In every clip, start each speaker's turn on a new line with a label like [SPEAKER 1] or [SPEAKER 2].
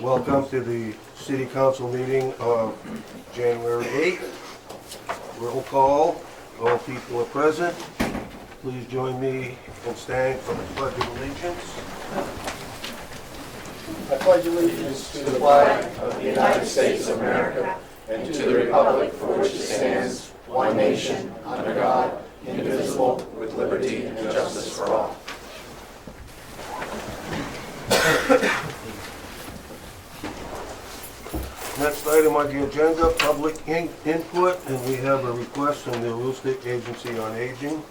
[SPEAKER 1] Welcome to the City Council meeting of January 8th. Roll call. All people are present. Please join me in standing for the Pledge of Allegiance.
[SPEAKER 2] I pledge allegiance to the flag of the United States of America and to the republic for which it stands, one nation, under God, indivisible, with liberty and justice for all.
[SPEAKER 1] Next item on the agenda, public input, and we have a request from the Aroostook Agency on Aging.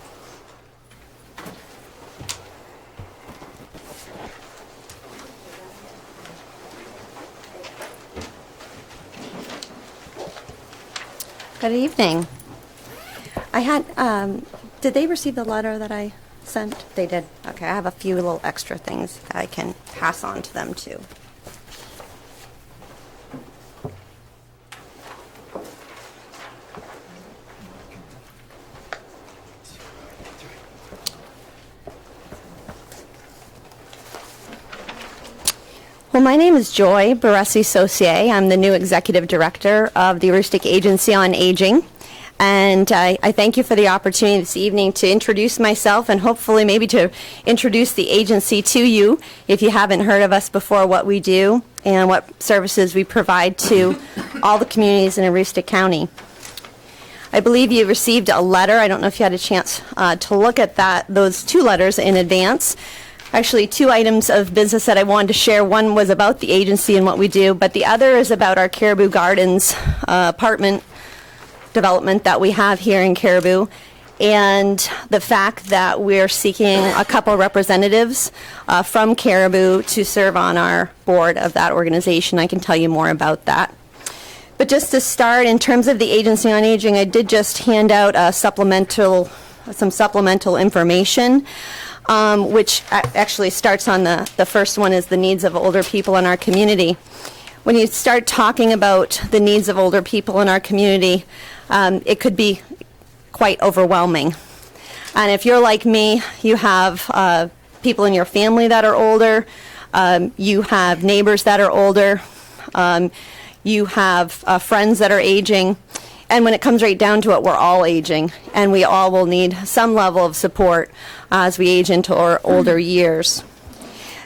[SPEAKER 3] Good evening. I had, did they receive the letter that I sent? They did. Okay, I have a few little extra things I can pass on to them too. Well, my name is Joy Baresi-Saucier. I'm the new Executive Director of the Aroostook Agency on Aging. And I thank you for the opportunity this evening to introduce myself and hopefully maybe to introduce the agency to you if you haven't heard of us before, what we do and what services we provide to all the communities in Aroostook County. I believe you received a letter. I don't know if you had a chance to look at those two letters in advance. Actually, two items of business that I wanted to share. One was about the agency and what we do, but the other is about our Caribou Gardens apartment development that we have here in Caribou, and the fact that we're seeking a couple representatives from Caribou to serve on our board of that organization. I can tell you more about that. But just to start, in terms of the Agency on Aging, I did just hand out some supplemental information. Which actually starts on the first one is the needs of older people in our community. When you start talking about the needs of older people in our community, it could be quite overwhelming. And if you're like me, you have people in your family that are older, you have neighbors that are older, you have friends that are aging. And when it comes right down to it, we're all aging, and we all will need some level of support as we age into our older years.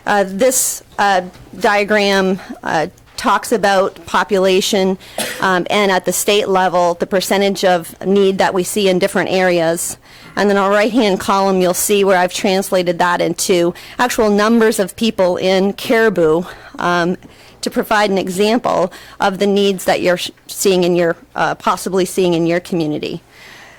[SPEAKER 3] This diagram talks about population and at the state level, the percentage of need that we see in different areas. And then on the right-hand column, you'll see where I've translated that into actual numbers of people in Caribou, to provide an example of the needs that you're seeing in your, possibly seeing in your community.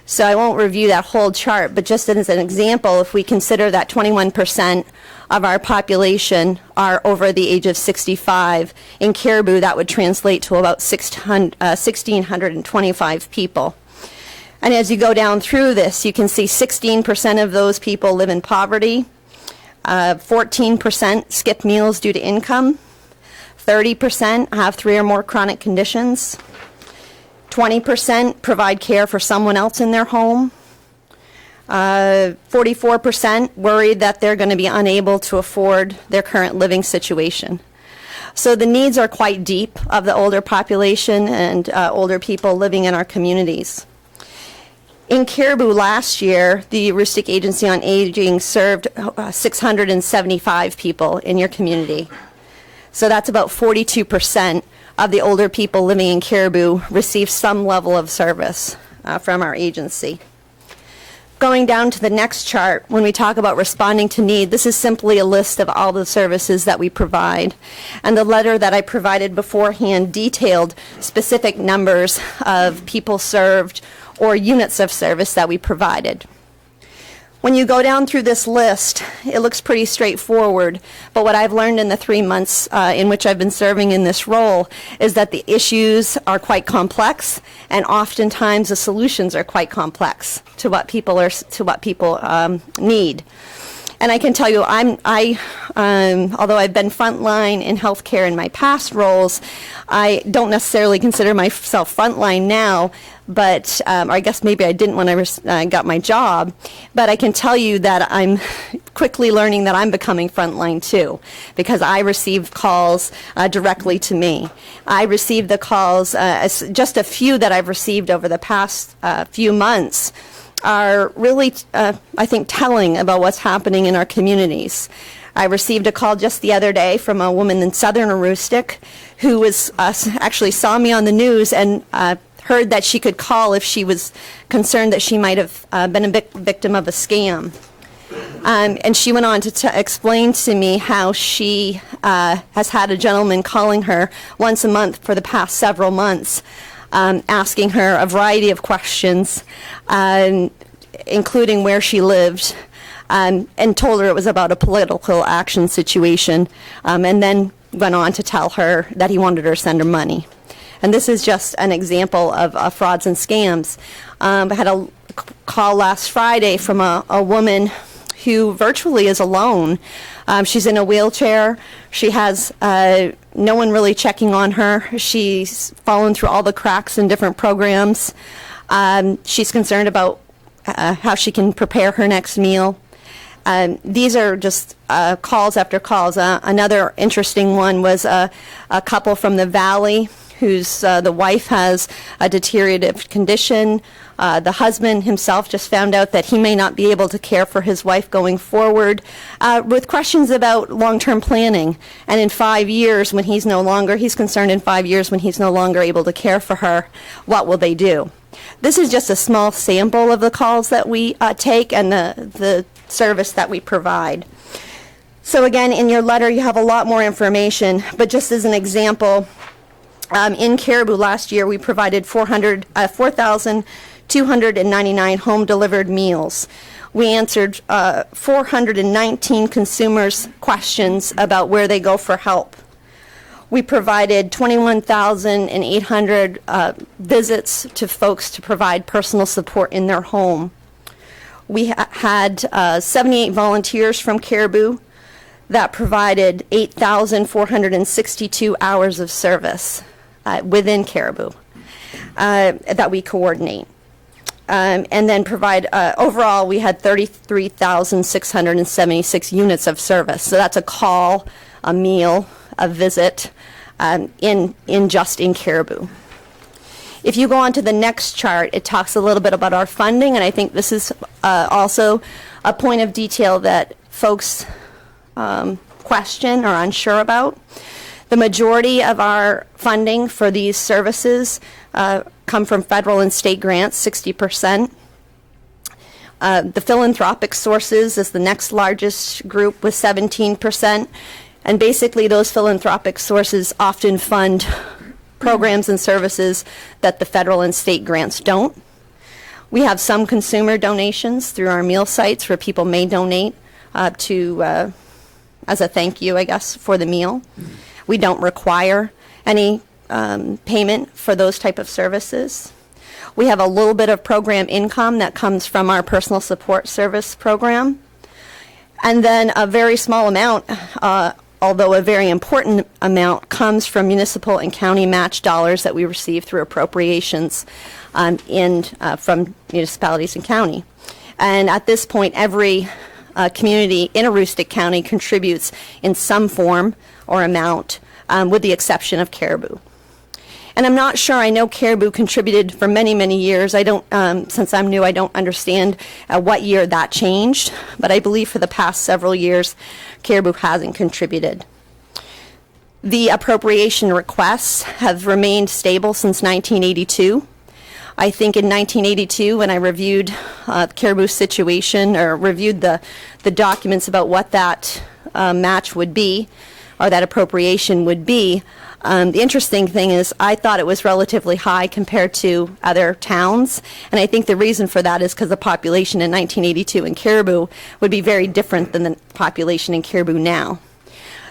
[SPEAKER 3] So I won't review that whole chart, but just as an example, if we consider that 21% of our population are over the age of 65, in Caribou that would translate to about 1,625 people. And as you go down through this, you can see 16% of those people live in poverty, 14% skip meals due to income, 30% have 3 or more chronic conditions. 20% provide care for someone else in their home. 44% worried that they're going to be unable to afford their current living situation. So the needs are quite deep of the older population and older people living in our communities. In Caribou last year, the Aroostook Agency on Aging served 675 people in your community. So that's about 42% of the older people living in Caribou receive some level of service from our agency. Going down to the next chart, when we talk about responding to need, this is simply a list of all the services that we provide. And the letter that I provided beforehand detailed specific numbers of people served or units of service that we provided. When you go down through this list, it looks pretty straightforward, but what I've learned in the 3 months in which I've been serving in this role is that the issues are quite complex, and oftentimes the solutions are quite complex to what people need. And I can tell you, although I've been frontline in healthcare in my past roles, I don't necessarily consider myself frontline now, but I guess maybe I didn't when I got my job. But I can tell you that I'm quickly learning that I'm becoming frontline too, because I receive calls directly to me. I receive the calls, just a few that I've received over the past few months are really, I think, telling about what's happening in our communities. I received a call just the other day from a woman in southern Aroostook who was actually saw me on the news and heard that she could call if she was concerned that she might have been a victim of a scam. And she went on to explain to me how she has had a gentleman calling her once a month for the past several months, asking her a variety of questions, including where she lived, and told her it was about a political action situation, and then went on to tell her that he wanted her to send her money. And this is just an example of frauds and scams. I had a call last Friday from a woman who virtually is alone. She's in a wheelchair. She has no one really checking on her. She's fallen through all the cracks in different programs. She's concerned about how she can prepare her next meal. These are just calls after calls. Another interesting one was a couple from the Valley whose the wife has a deteriorative condition. The husband himself just found out that he may not be able to care for his wife going forward, with questions about long-term planning. And in 5 years, when he's concerned in 5 years when he's no longer able to care for her, what will they do? This is just a small sample of the calls that we take and the service that we provide. So again, in your letter, you have a lot more information, but just as an example, in Caribou last year, we provided 4,299 home-delivered meals. We answered 419 consumers' questions about where they go for help. We provided 21,800 visits to folks to provide personal support in their home. We had 78 volunteers from Caribou that provided 8,462 hours of service within Caribou that we coordinate. And then provide, overall, we had 33,676 units of service. So that's a call, a meal, a visit in Caribou. If you go on to the next chart, it talks a little bit about our funding, and I think this is also a point of detail that folks question or unsure about. The majority of our funding for these services come from federal and state grants, 60%. The philanthropic sources is the next largest group with 17%. And basically those philanthropic sources often fund programs and services that the federal and state grants don't. We have some consumer donations through our meal sites where people may donate as a thank you, I guess, for the meal. We don't require any payment for those type of services. We have a little bit of program income that comes from our personal support service program. And then a very small amount, although a very important amount, comes from municipal and county match dollars that we receive through appropriations from municipalities and county. And at this point, every community in Aroostook County contributes in some form or amount, with the exception of Caribou. And I'm not sure, I know Caribou contributed for many, many years. I don't, since I'm new, I don't understand what year that changed, but I believe for the past several years, Caribou hasn't contributed. The appropriation requests have remained stable since 1982. I think in 1982, when I reviewed Caribou's situation, or reviewed the documents about what that match would be, or that appropriation would be, the interesting thing is I thought it was relatively high compared to other towns, and I think the reason for that is because the population in 1982 in Caribou would be very different than the population in Caribou now.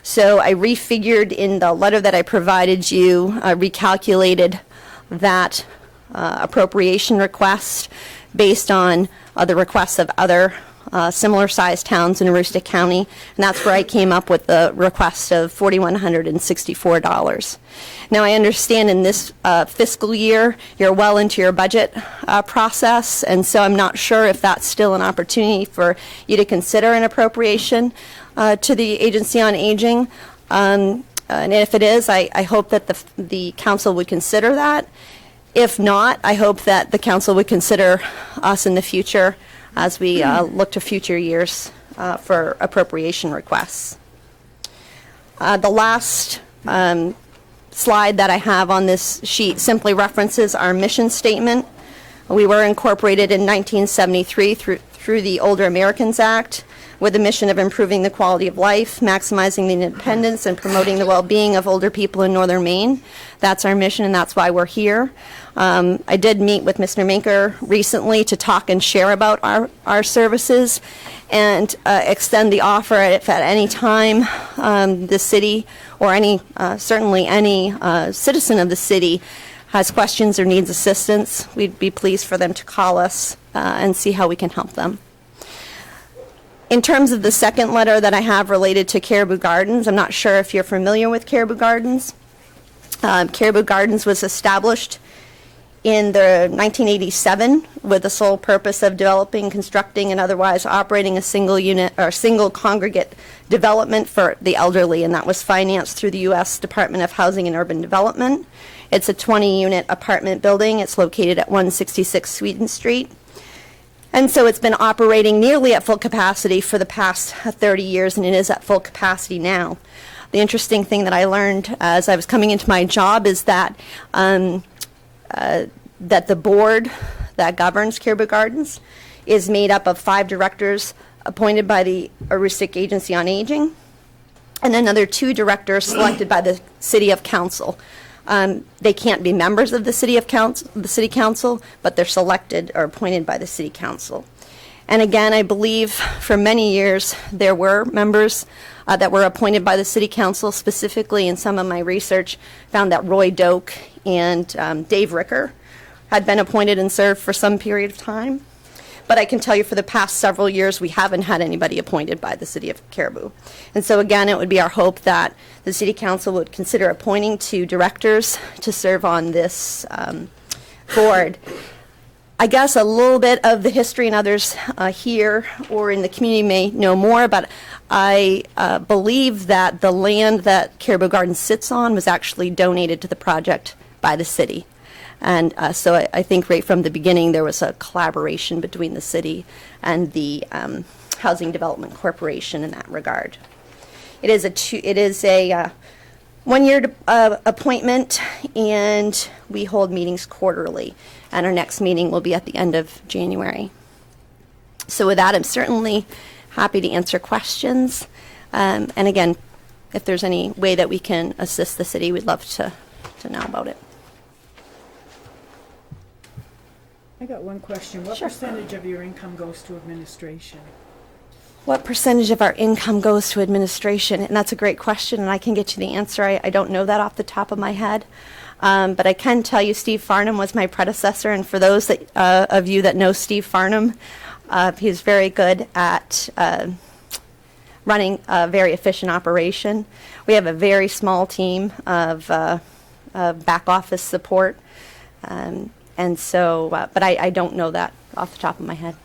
[SPEAKER 3] So I refigured in the letter that I provided you, recalculated that appropriation request based on the requests of other similar-sized towns in Aroostook County, and that's where I came up with the request of $4,164. Now, I understand in this fiscal year, you're well into your budget process, and so I'm not sure if that's still an opportunity for you to consider an appropriation to the Agency on Aging. And if it is, I hope that the council would consider that. If not, I hope that the council would consider us in the future as we look to future years for appropriation requests. The last slide that I have on this sheet simply references our mission statement. We were incorporated in 1973 through the Older Americans Act with the mission of improving the quality of life, maximizing the independence, and promoting the well-being of older people in northern Maine. That's our mission, and that's why we're here. I did meet with Mr. Minker recently to talk and share about our services and extend the offer if at any time the city or certainly any citizen of the city has questions or needs assistance, we'd be pleased for them to call us and see how we can help them. In terms of the second letter that I have related to Caribou Gardens, I'm not sure if you're familiar with Caribou Gardens. Caribou Gardens was established in the 1987 with the sole purpose of developing, constructing, and otherwise operating a single unit or single congregate development for the elderly, and that was financed through the U.S. Department of Housing and Urban Development. It's a 20-unit apartment building. It's located at 166 Sweden Street. And so it's been operating nearly at full capacity for the past 30 years, and it is at full capacity now. The interesting thing that I learned as I was coming into my job is that that the board that governs Caribou Gardens is made up of 5 directors appointed by the Aroostook Agency on Aging, and another 2 directors selected by the City Council. They can't be members of the City Council, but they're selected or appointed by the City Council. And again, I believe for many years there were members that were appointed by the City Council. Specifically, in some of my research, found that Roy Doak and Dave Ricker had been appointed and served for some period of time. But I can tell you for the past several years, we haven't had anybody appointed by the City of Caribou. And so again, it would be our hope that the City Council would consider appointing 2 directors to serve on this board. I guess a little bit of the history, and others here or in the community may know more, but I believe that the land that Caribou Gardens sits on was actually donated to the project by the city. And so I think right from the beginning there was a collaboration between the city and the Housing Development Corporation in that regard. It is a one-year appointment, and we hold meetings quarterly. And our next meeting will be at the end of January. So with that, I'm certainly happy to answer questions. And again, if there's any way that we can assist the city, we'd love to know about it.
[SPEAKER 4] I got one question. What
[SPEAKER 3] Sure.
[SPEAKER 4] percentage of your income goes to administration?
[SPEAKER 3] What percentage of our income goes to administration? And that's a great question, and I can get you the answer. I don't know that off the top of my head. But I can tell you Steve Farnham was my predecessor, and for those that, of you that know Steve Farnham, he's very good at running a very efficient operation. We have a very small team of back office support, and so, but I don't know that off the top of my head.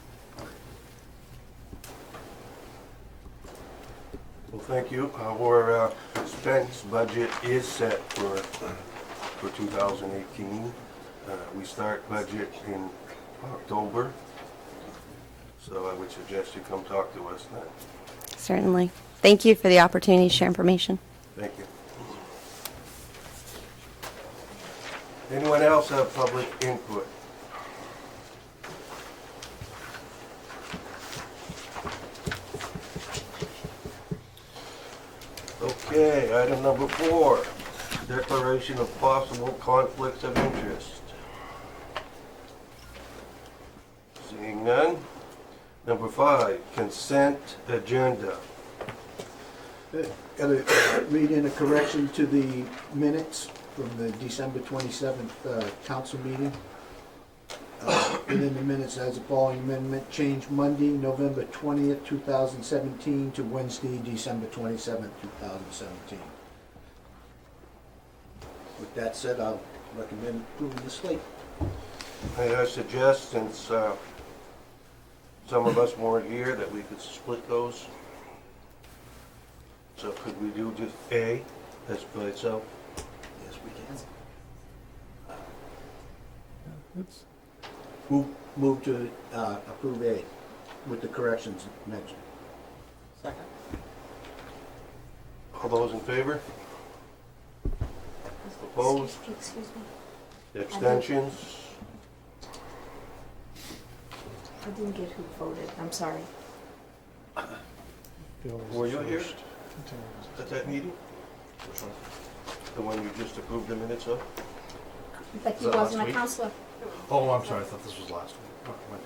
[SPEAKER 1] Well, thank you. Our expense budget is set for 2018. We start budget in October, so I would suggest you come talk to us then.
[SPEAKER 3] Certainly. Thank you for the opportunity to share information.
[SPEAKER 1] Thank you. Anyone else have public input? Okay, item number 4, declaration of possible conflicts of interest. Seeing none. Number 5, consent agenda.
[SPEAKER 5] Got to read in a correction to the minutes from the December 27th council meeting. within the minutes as the following amendment, change Monday, November 20th, 2017 to Wednesday, December 27th, 2017. With that said, I'll recommend approving the slate.
[SPEAKER 1] May I suggest, since some of us weren't here, that we could split those? So could we do just A as by itself?
[SPEAKER 5] Yes, we can.
[SPEAKER 6] It's,
[SPEAKER 5] Move to approve A with the corrections mentioned.
[SPEAKER 2] Second.
[SPEAKER 1] All those in favor? Opposed?
[SPEAKER 3] Excuse me.
[SPEAKER 1] Abstentions?
[SPEAKER 3] I didn't get who voted. I'm sorry.
[SPEAKER 6] Bill was
[SPEAKER 1] Were you
[SPEAKER 6] the
[SPEAKER 1] here
[SPEAKER 6] first.
[SPEAKER 1] at that meeting? The one you just approved the minutes of?
[SPEAKER 3] But
[SPEAKER 7] he wasn't a
[SPEAKER 3] counselor.
[SPEAKER 7] Oh, I'm sorry, I thought this was last week.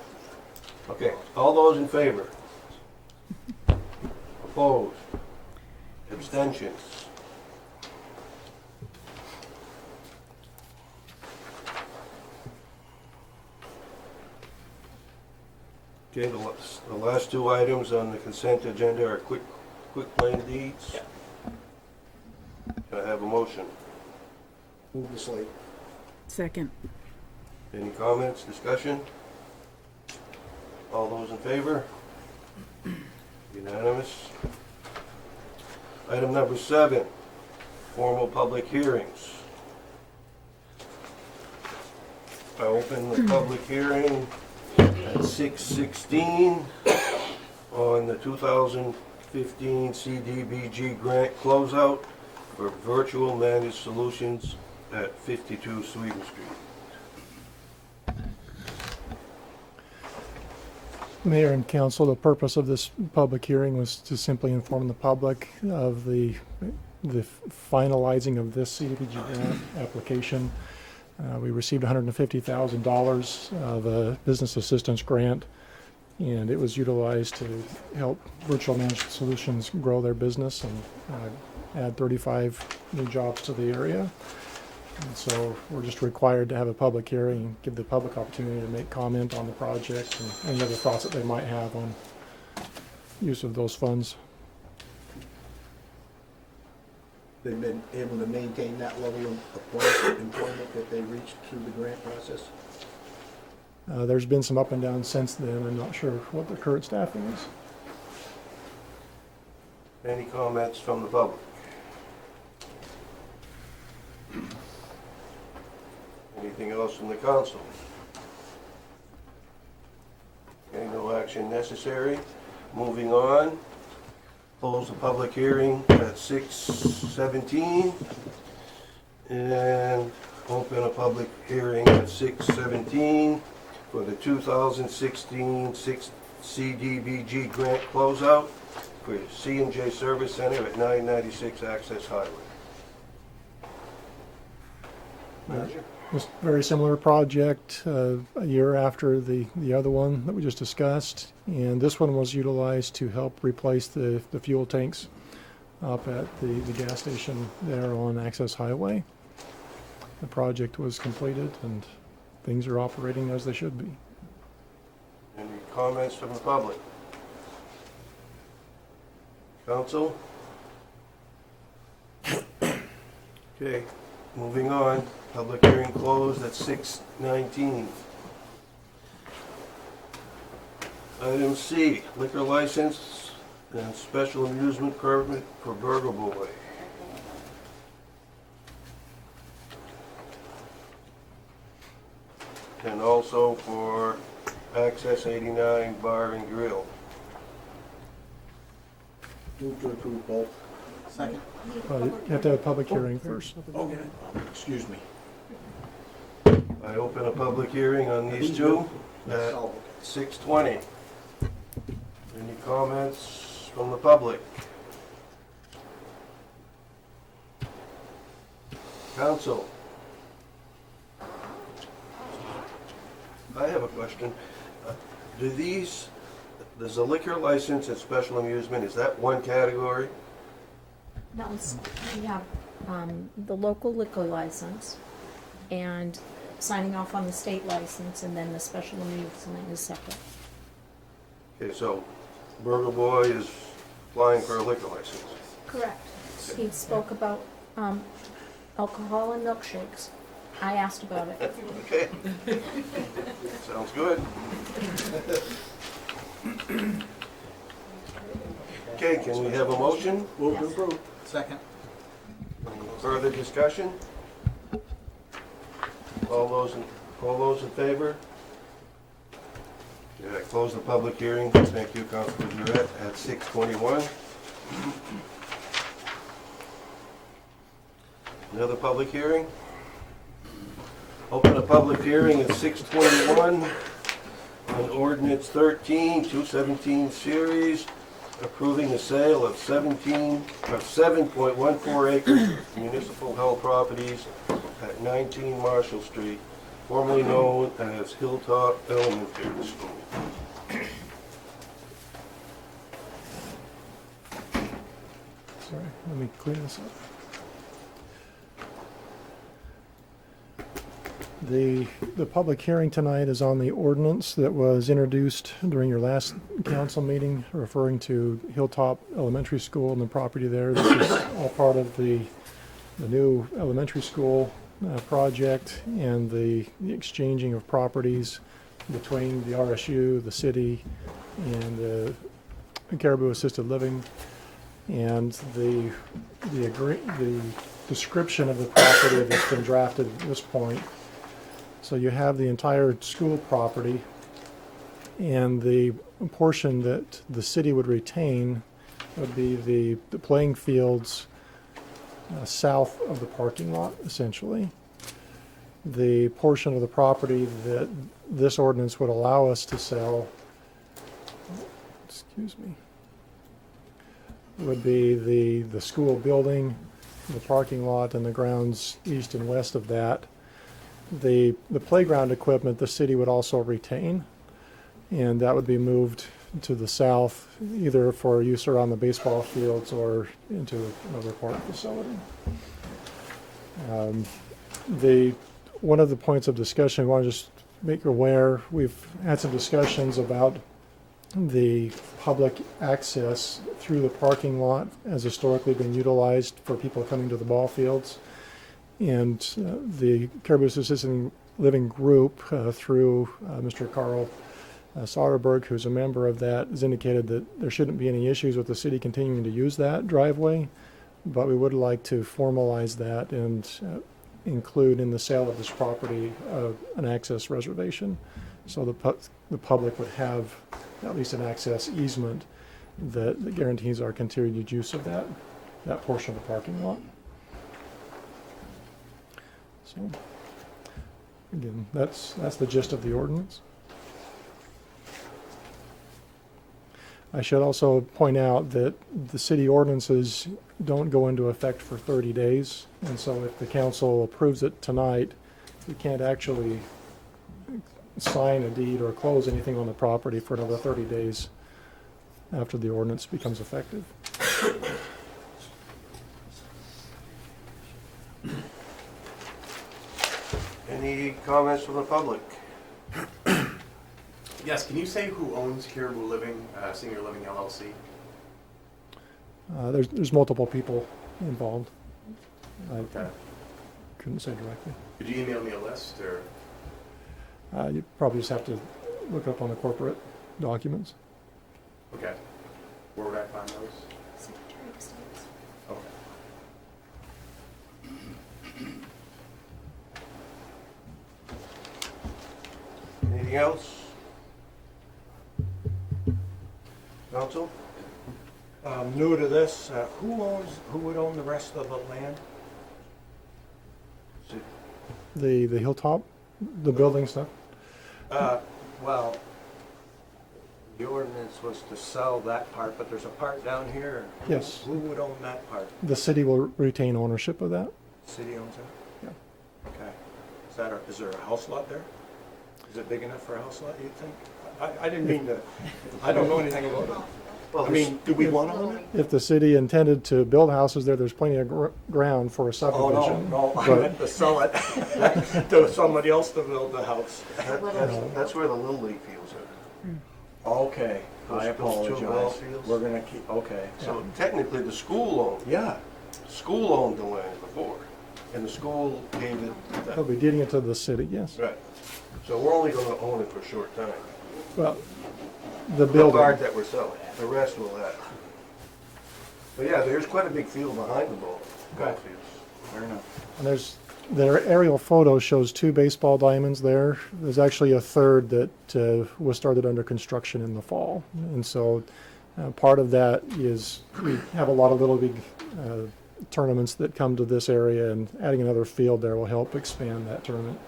[SPEAKER 1] Okay, all those in favor? Opposed? Abstentions? Okay, the last two items on the consent agenda are quick claim deeds. Can I have a motion?
[SPEAKER 5] Move the slate.
[SPEAKER 4] Second.
[SPEAKER 1] Any comments, discussion? All those in favor? Unanimous. Item number 7, formal public hearings. I open the public hearing at 6:16 on the 2015 CDBG grant closeout for virtual managed solutions at 52 Sweden Street.
[SPEAKER 6] Mayor and council, the purpose of this public hearing was to simply inform the public of the finalizing of this CDBG grant application. We received $150,000 of a business assistance grant, and it was utilized to help Virtual Managed Solutions grow their business and add 35 new jobs to the area. And so we're just required to have a public hearing and give the public opportunity to make comment on the project and any other thoughts that they might have on use of those funds.
[SPEAKER 5] They've been able to maintain that level of employment that they reached through the grant process.
[SPEAKER 6] There's been some up and down since then. I'm not sure what the current staffing is.
[SPEAKER 1] Any comments from the public? Anything else from the council? Okay, no action necessary. Moving on. Close the public hearing at 6:17 and open a public hearing at 6:17 for the 2016 CDBG grant closeout for C&J Service Center at 996 Access Highway. Manager?
[SPEAKER 6] Just very similar project, a year after the other one that we just discussed. And this one was utilized to help replace the fuel tanks up at the gas station there on Access Highway. The project was completed and things are operating as they should be.
[SPEAKER 1] Any comments from the public? Council? Okay, moving on. Public hearing closed at 6:19. Item C, liquor license and special amusement permit for Burger Boy. And also for Access 89 Bar and Grill.
[SPEAKER 5] Move to approve both.
[SPEAKER 2] Second.
[SPEAKER 6] But you have to have a public hearing first.
[SPEAKER 5] Okay. Excuse me.
[SPEAKER 1] I open a public hearing on these two at
[SPEAKER 5] Oh,
[SPEAKER 1] 6:20. Any comments from the public? Council? I have a question. Does a liquor license and special amusement, is that one category?
[SPEAKER 8] No, we have the local liquor license, and signing off on the state license, and then the special needs line is separate.
[SPEAKER 1] Okay, so Burger Boy is applying for a liquor license.
[SPEAKER 8] Correct. He spoke about alcohol and milkshakes. I asked about it.
[SPEAKER 1] Okay. Sounds good. Okay, can we have a motion?
[SPEAKER 5] Move to approve. Second.
[SPEAKER 1] Further discussion? All those in favor? Yeah, close the public hearing. Thank you, Councilor Durrett, at 6:21. Another public hearing? Open a public hearing at 6:21 on ordinance 13, 217 series, approving the sale of 7.14 acres of municipal held properties at 19 Marshall Street, formerly known as Hilltop Elementary School.
[SPEAKER 6] Sorry, let me clean this up. The public hearing tonight is on the ordinance that was introduced during your last council meeting referring to Hilltop Elementary School and the property there. This is all part of the new elementary school project and the exchanging of properties between the RSU, the city, and the Caribou Assisted Living. And the description of the property that's been drafted at this point. So you have the entire school property, and the portion that the city would retain would be the playing fields south of the parking lot, essentially. The portion of the property that this ordinance would allow us to sell, would be the school building, the parking lot, and the grounds east and west of that. The playground equipment the city would also retain, and that would be moved to the south, either for use around the baseball fields or into another park facility. One of the points of discussion, I want to just make you aware, we've had some discussions about the public access through the parking lot as historically been utilized for people coming to the ball fields. And the Caribou Assisted Living Group, through Mr. Carl Soderberg, who's a member of that, has indicated that there shouldn't be any issues with the city continuing to use that driveway, but we would like to formalize that and include in the sale of this property an access reservation, so the public would have at least an access easement that guarantees our continued use of that portion of the parking lot. So, again, that's the gist of the ordinance. I should also point out that the city ordinances don't go into effect for 30 days, and so if the council approves it tonight, we can't actually sign a deed or close anything on the property for another 30 days after the ordinance becomes effective.
[SPEAKER 1] Any comments from the public?
[SPEAKER 7] Yes, can you say who owns Caribou Living, Senior Living LLC?
[SPEAKER 6] There's multiple people involved. I
[SPEAKER 7] Okay.
[SPEAKER 6] couldn't say directly.
[SPEAKER 7] Could you email me a list, or?
[SPEAKER 6] You probably just have to look up on the corporate documents.
[SPEAKER 7] Okay. Where would I find those?
[SPEAKER 8] Secretary of State's.
[SPEAKER 7] Okay.
[SPEAKER 1] Anything else? Council?
[SPEAKER 9] New to this, who would own the rest of the land?
[SPEAKER 6] The hilltop, the building stuff.
[SPEAKER 9] Well, the ordinance was to sell that part, but there's a part down here.
[SPEAKER 6] Yes.
[SPEAKER 9] Who would own that part?
[SPEAKER 6] The city will retain ownership of that.
[SPEAKER 9] City owns it?
[SPEAKER 6] Yeah.
[SPEAKER 9] Okay. Is there a house lot there? Is it big enough for a house lot, you think? I didn't mean to, I don't know anything about it.
[SPEAKER 1] Well,
[SPEAKER 9] I mean, do we want to limit?
[SPEAKER 6] If the city intended to build houses there, there's plenty of ground for a
[SPEAKER 9] Oh,
[SPEAKER 6] subdivision.
[SPEAKER 9] no, I
[SPEAKER 6] But-
[SPEAKER 9] meant to sell it to somebody else to build the house.
[SPEAKER 1] That's where the Little League fields are.
[SPEAKER 9] Okay, I
[SPEAKER 1] Those two ball
[SPEAKER 9] apologize.
[SPEAKER 1] fields?
[SPEAKER 9] We're gonna keep, okay.
[SPEAKER 1] So technically, the school
[SPEAKER 9] Yeah,
[SPEAKER 1] owned the land before, and the school gave it.
[SPEAKER 6] They'll be deeding it to the city, yes.
[SPEAKER 1] Right. So we're only gonna own it for a short time.
[SPEAKER 6] Well, the
[SPEAKER 1] The
[SPEAKER 6] building.
[SPEAKER 1] part that we're selling, the rest will have. But yeah, there's quite a big field behind the ball fields.
[SPEAKER 9] fair enough.
[SPEAKER 6] And their aerial photo shows 2 baseball diamonds there. There's actually a third that was started under construction in the fall. And so part of that is we have a lot of little league tournaments that come to this area, and adding another field there will help expand that tournament.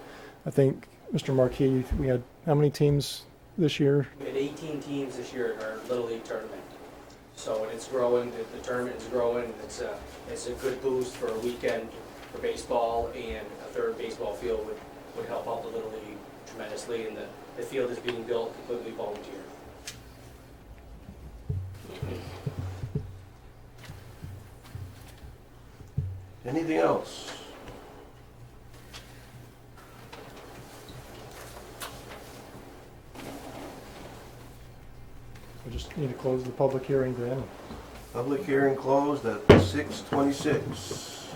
[SPEAKER 6] I think, Mr. Marquis, we had how many teams this year?
[SPEAKER 10] We had 18 teams this year in our Little League tournament. So it's growing, the tournament is growing. It's a good boost for a weekend for baseball, and a third baseball field would help out the Little League tremendously. And the field is being built completely volunteer.
[SPEAKER 1] Anything else?
[SPEAKER 6] We just need to close the public hearing then.
[SPEAKER 1] Public hearing closed at 6:26.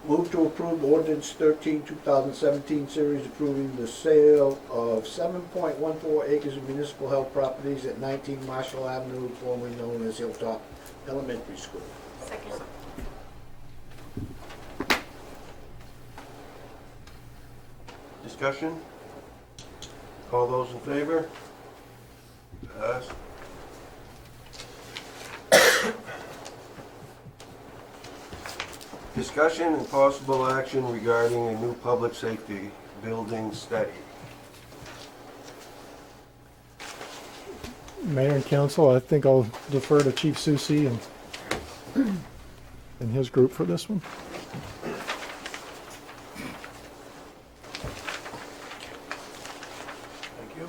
[SPEAKER 5] Move to approve ordinance 13, 2017 series approving the sale of 7.14 acres of municipal held properties at 19 Marshall Avenue, formerly known as Hilltop Elementary School.
[SPEAKER 8] Second.
[SPEAKER 1] Discussion? All those in favor? Pass. Discussion and possible action regarding a new public safety building study.
[SPEAKER 6] Mayor and council, I think I'll defer to Chief Susi and his group for this one.
[SPEAKER 1] Thank you.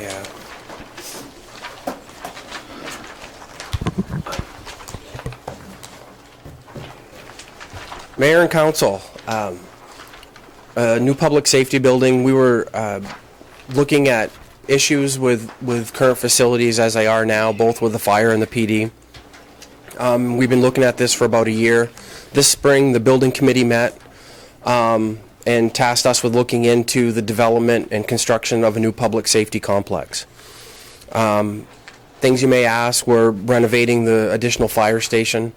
[SPEAKER 11] Yeah. Mayor and council, a new public safety building. We were looking at issues with current facilities as they are now, both with the fire and the PD. We've been looking at this for about a year. This spring, the building committee met and tasked us with looking into the development and construction of a new public safety complex. Things you may ask, we're renovating the additional fire station.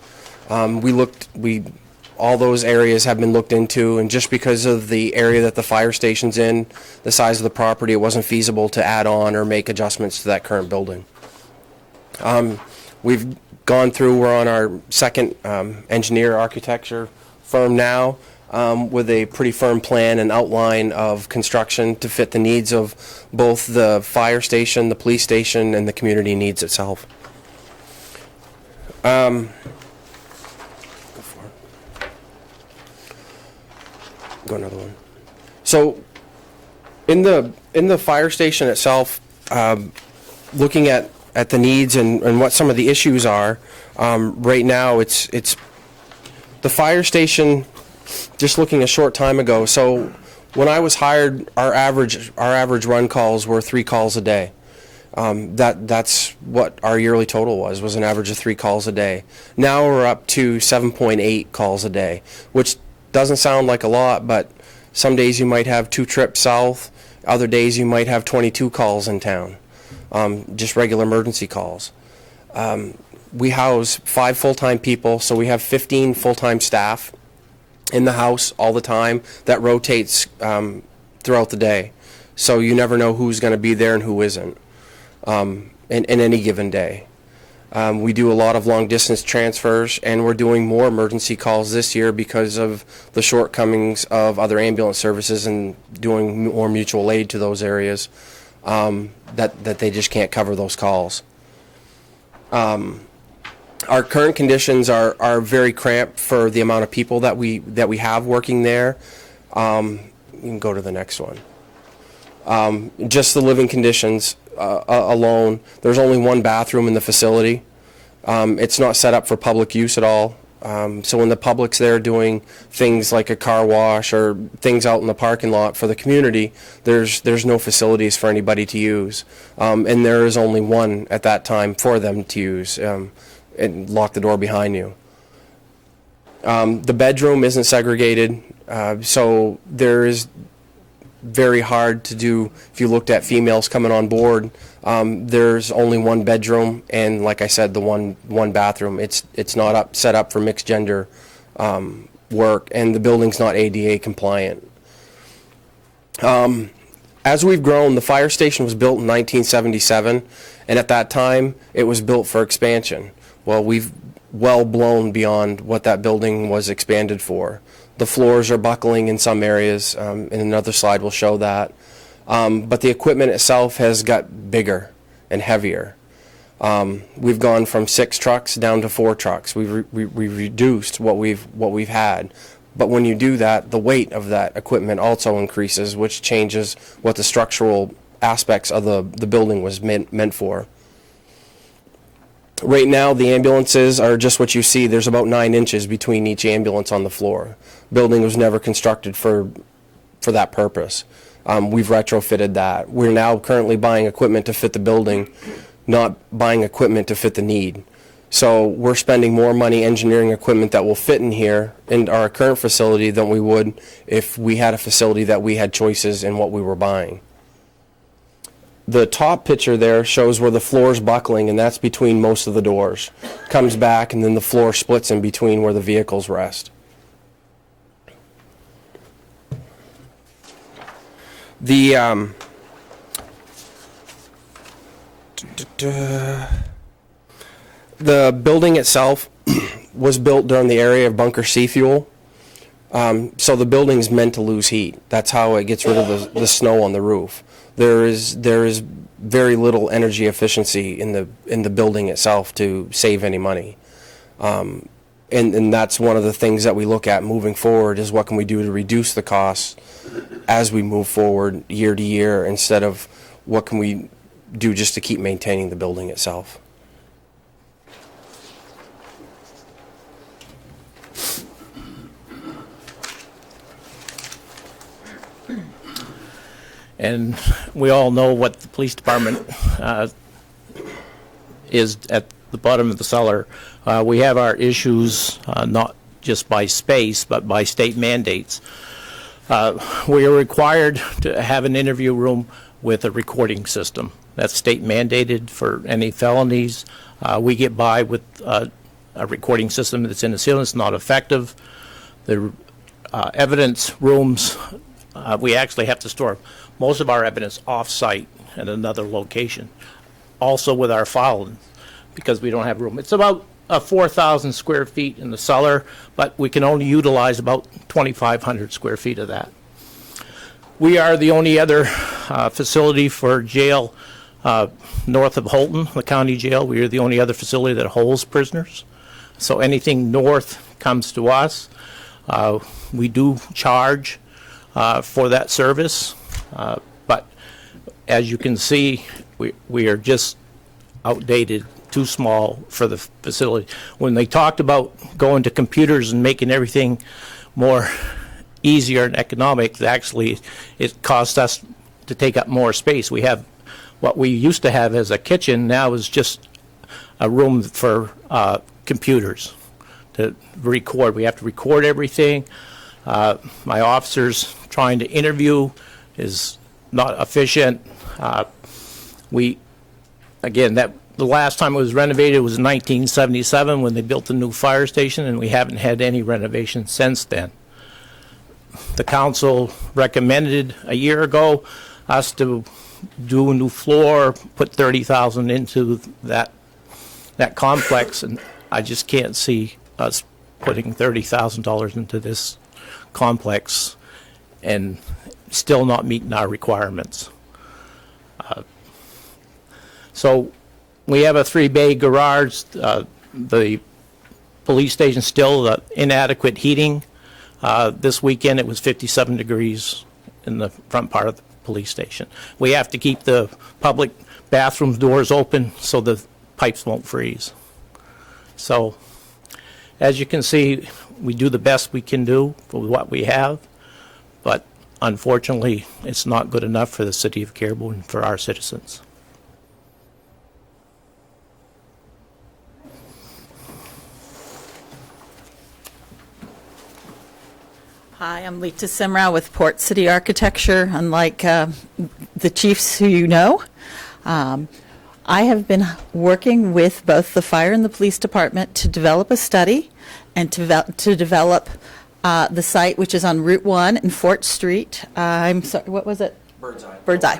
[SPEAKER 11] All those areas have been looked into, and just because of the area that the fire station's in, the size of the property, it wasn't feasible to add on or make adjustments to that current building. We've gone through, we're on our second engineer architecture firm now, with a pretty firm plan and outline of construction to fit the needs of both the fire station, the police station, and the community needs itself. Go another one. So, in the fire station itself, looking at the needs and what some of the issues are, right now it's the fire station. Just looking a short time ago, so when I was hired, our average run calls were 3 calls a day. That's what our yearly total was an average of 3 calls a day. Now we're up to 7.8 calls a day, which doesn't sound like a lot, but some days you might have 2 trips south, other days you might have 22 calls in town, just regular emergency calls. We house 5 full-time people, so we have 15 full-time staff in the house all the time that rotates throughout the day. So you never know who's going to be there and who isn't in any given day. We do a lot of long-distance transfers, and we're doing more emergency calls this year because of the shortcomings of other ambulance services and doing more mutual aid to those areas that they just can't cover those calls. Our current conditions are very cramped for the amount of people that we have working there. You can go to the next one. Just the living conditions alone. There's only one bathroom in the facility. It's not set up for public use at all. So when the public's there doing things like a car wash or things out in the parking lot for the community, there's no facilities for anybody to use. And there is only one at that time for them to use, and lock the door behind you. The bedroom isn't segregated, so there is very hard to do. If you looked at females coming on board, there's only one bedroom, and like I said, the one bathroom. It's not set up for mixed gender work, and the building's not ADA compliant. As we've grown, the fire station was built in 1977, and at that time it was built for expansion. Well, we've well blown beyond what that building was expanded for. The floors are buckling in some areas, and another slide will show that. But the equipment itself has got bigger and heavier. We've gone from 6 trucks down to 4 trucks. We've reduced what we've had. But when you do that, the weight of that equipment also increases, which changes what the structural aspects of the building was meant for. Right now, the ambulances are just what you see. There's about 9 inches between each ambulance on the floor. Building was never constructed for that purpose. We've retrofitted that. We're now currently buying equipment to fit the building, not buying equipment to fit the need. So we're spending more money engineering equipment that will fit in here in our current facility than we would if we had a facility that we had choices in what we were buying. The top picture there shows where the floor is buckling, and that's between most of the doors. Comes back, and then the floor splits in between where the vehicles rest. The building itself was built during the area of Bunker C fuel. So the building's meant to lose heat. That's how it gets rid of the snow on the roof. There is very little energy efficiency in the building itself to save any money. And that's one of the things that we look at moving forward is what can we do to reduce the costs as we move forward year to year instead of what can we do just to keep maintaining the building itself.
[SPEAKER 12] And we all know what the police department is at the bottom of the cellar. We have our issues not just by space, but by state mandates. We are required to have an interview room with a recording system. That's state mandated for any felonies. We get by with a recording system that's in the ceiling. It's not effective. The evidence rooms, we actually have to store most of our evidence off-site at another location. Also with our filing, because we don't have room. It's about 4,000 square feet in the cellar, but we can only utilize about 2,500 square feet of that. We are the only other facility for jail north of Holton, the county jail. We are the only other facility that holds prisoners. So anything north comes to us. We do charge for that service. But as you can see, we are just outdated, too small for the facility. When they talked about going to computers and making everything more easier and economic, actually it cost us to take up more space. We have what we used to have as a kitchen now is just a room for computers to record. We have to record everything. My officers trying to interview is not efficient. The last time it was renovated was in 1977 when they built the new fire station, and we haven't had any renovation since then. The council recommended a year ago us to do a new floor, put $30,000 into that complex, and I just can't see us putting $30,000 into this complex and still not meeting our requirements. So we have a 3-bay garage. The police station still inadequate heating. This weekend it was 57 degrees in the front part of the police station. We have to keep the public bathroom doors open so the pipes won't freeze. So as you can see, we do the best we can do for what we have, but unfortunately it's not good enough for the city of Caribou and for our citizens.
[SPEAKER 13] Hi, I'm Lita Simrau with Port City Architecture, unlike the chiefs who you know. I have been working with both the fire and the police department to develop a study and to develop the site, which is on Route 1 and Fort Street. I'm sorry, what was it? Birdseye.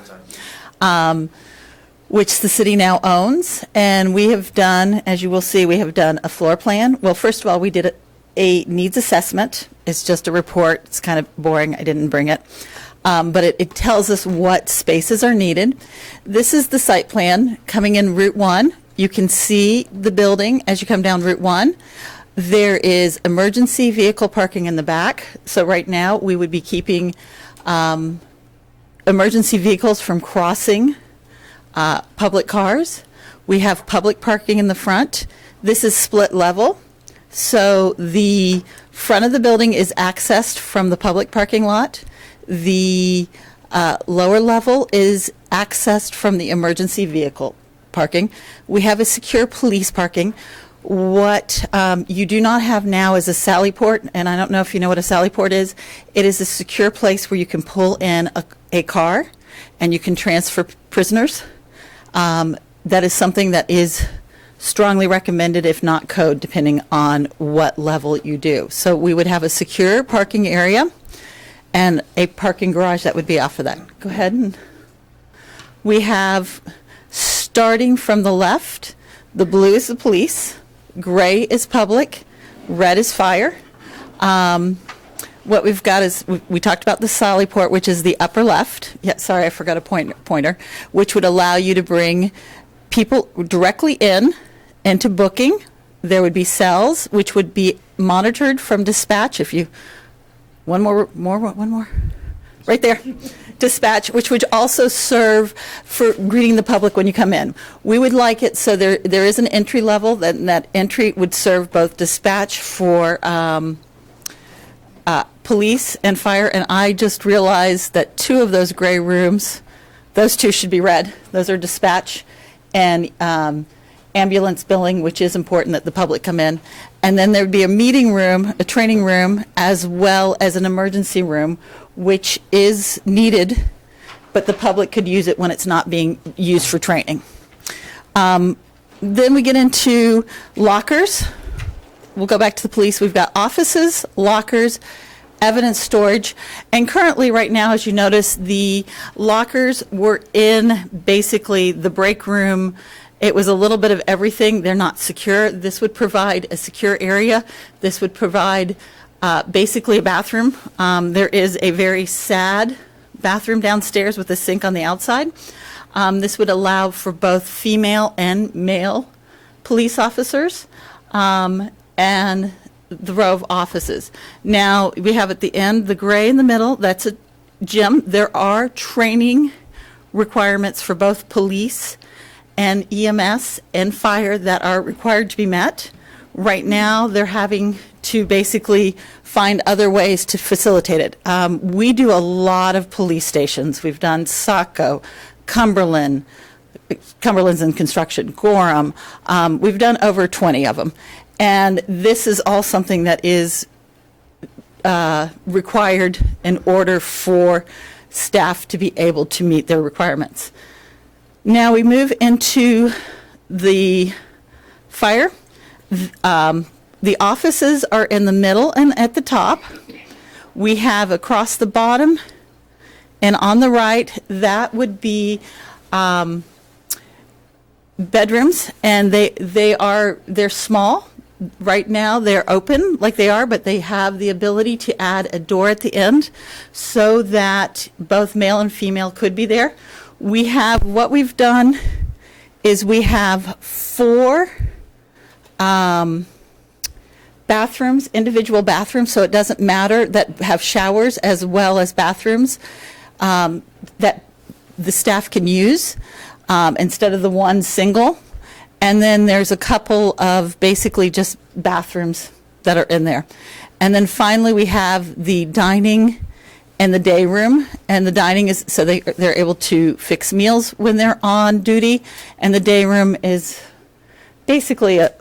[SPEAKER 13] Which the city now owns. And we have done, as you will see, we have done a floor plan. Well, first of all, we did a needs assessment. It's just a report. It's kind of boring. I didn't bring it. But it tells us what spaces are needed. This is the site plan coming in Route 1. You can see the building as you come down Route 1. There is emergency vehicle parking in the back. So right now we would be keeping emergency vehicles from crossing public cars. We have public parking in the front. This is split level. So the front of the building is accessed from the public parking lot. The lower level is accessed from the emergency vehicle parking. We have a secure police parking. What you do not have now is a sally port, and I don't know if you know what a sally port is. It is a secure place where you can pull in a car and you can transfer prisoners. That is something that is strongly recommended, if not code, depending on what level you do. So we would have a secure parking area and a parking garage that would be off of that. Go ahead. And we have, starting from the left, the blue is the police, gray is public, red is fire. What we've got is, we talked about the Sally Port, which is the upper left. Yeah, sorry, I forgot a pointer, which would allow you to bring people directly into booking. There would be cells, which would be monitored from dispatch. If you, one more, right there. Dispatch, which would also serve for greeting the public when you come in. We would like it so there is an entry level, that entry would serve both dispatch for police and fire, and I just realized that 2 of those gray rooms, those 2 should be red. Those are dispatch and ambulance billing, which is important that the public come in. And then there would be a meeting room, a training room, as well as an emergency room, which is needed, but the public could use it when it's not being used for training. Then we get into lockers. We'll go back to the police. We've got offices, lockers, evidence storage, and currently right now, as you notice, the lockers were in basically the break room. It was a little bit of everything. They're not secure. This would provide a secure area. This would provide basically a bathroom. There is a very sad bathroom downstairs with a sink on the outside. This would allow for both female and male police officers and the row of offices. Now, we have at the end the gray in the middle. That's a gym. There are training requirements for both police and EMS and fire that are required to be met. Right now, they're having to basically find other ways to facilitate it. We do a lot of police stations. We've done Saco, Cumberland's in construction, Gorham. We've done over 20 of them. And this is all something that is required in order for staff to be able to meet their requirements. Now we move into the fire. The offices are in the middle and at the top. We have across the bottom And on the right, that would be bedrooms, and they're small. Right now, they're open like they are, but they have the ability to add a door at the end so that both male and female could be there. What we've done is we have 4 bathrooms, individual bathrooms, so it doesn't matter, that have showers as well as bathrooms that the staff can use instead of the one single. And then there's a couple of basically just bathrooms that are in there. And then finally we have the dining and the day room. And the dining is so they're able to fix meals when they're on duty. And the day room is basically a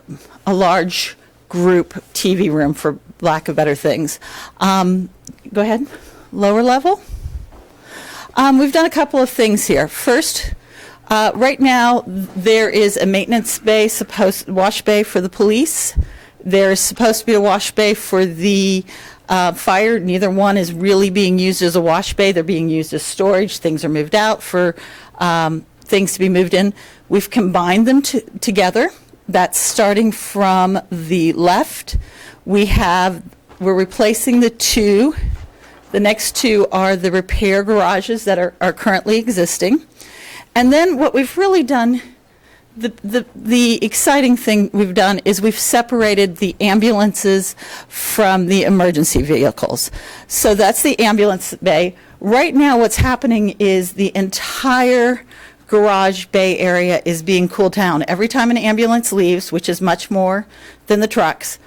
[SPEAKER 13] large group TV room, for lack of better things. Go ahead. Lower level. We've done a couple of things here. First, right now, there is a maintenance bay, wash bay for the police. There's supposed to be a wash bay for the fire. Neither one is really being used as a wash bay. They're being used as storage. Things are moved out for things to be moved in. We've combined them together. That's starting from the left. We're replacing the 2. The next 2 are the repair garages that are currently existing. And then what we've really done, the exciting thing we've done is we've separated the ambulances from the emergency vehicles. So that's the ambulance bay. Right now what's happening is the entire garage bay area is being cooled down. Every time an ambulance leaves, which is much more than the trucks,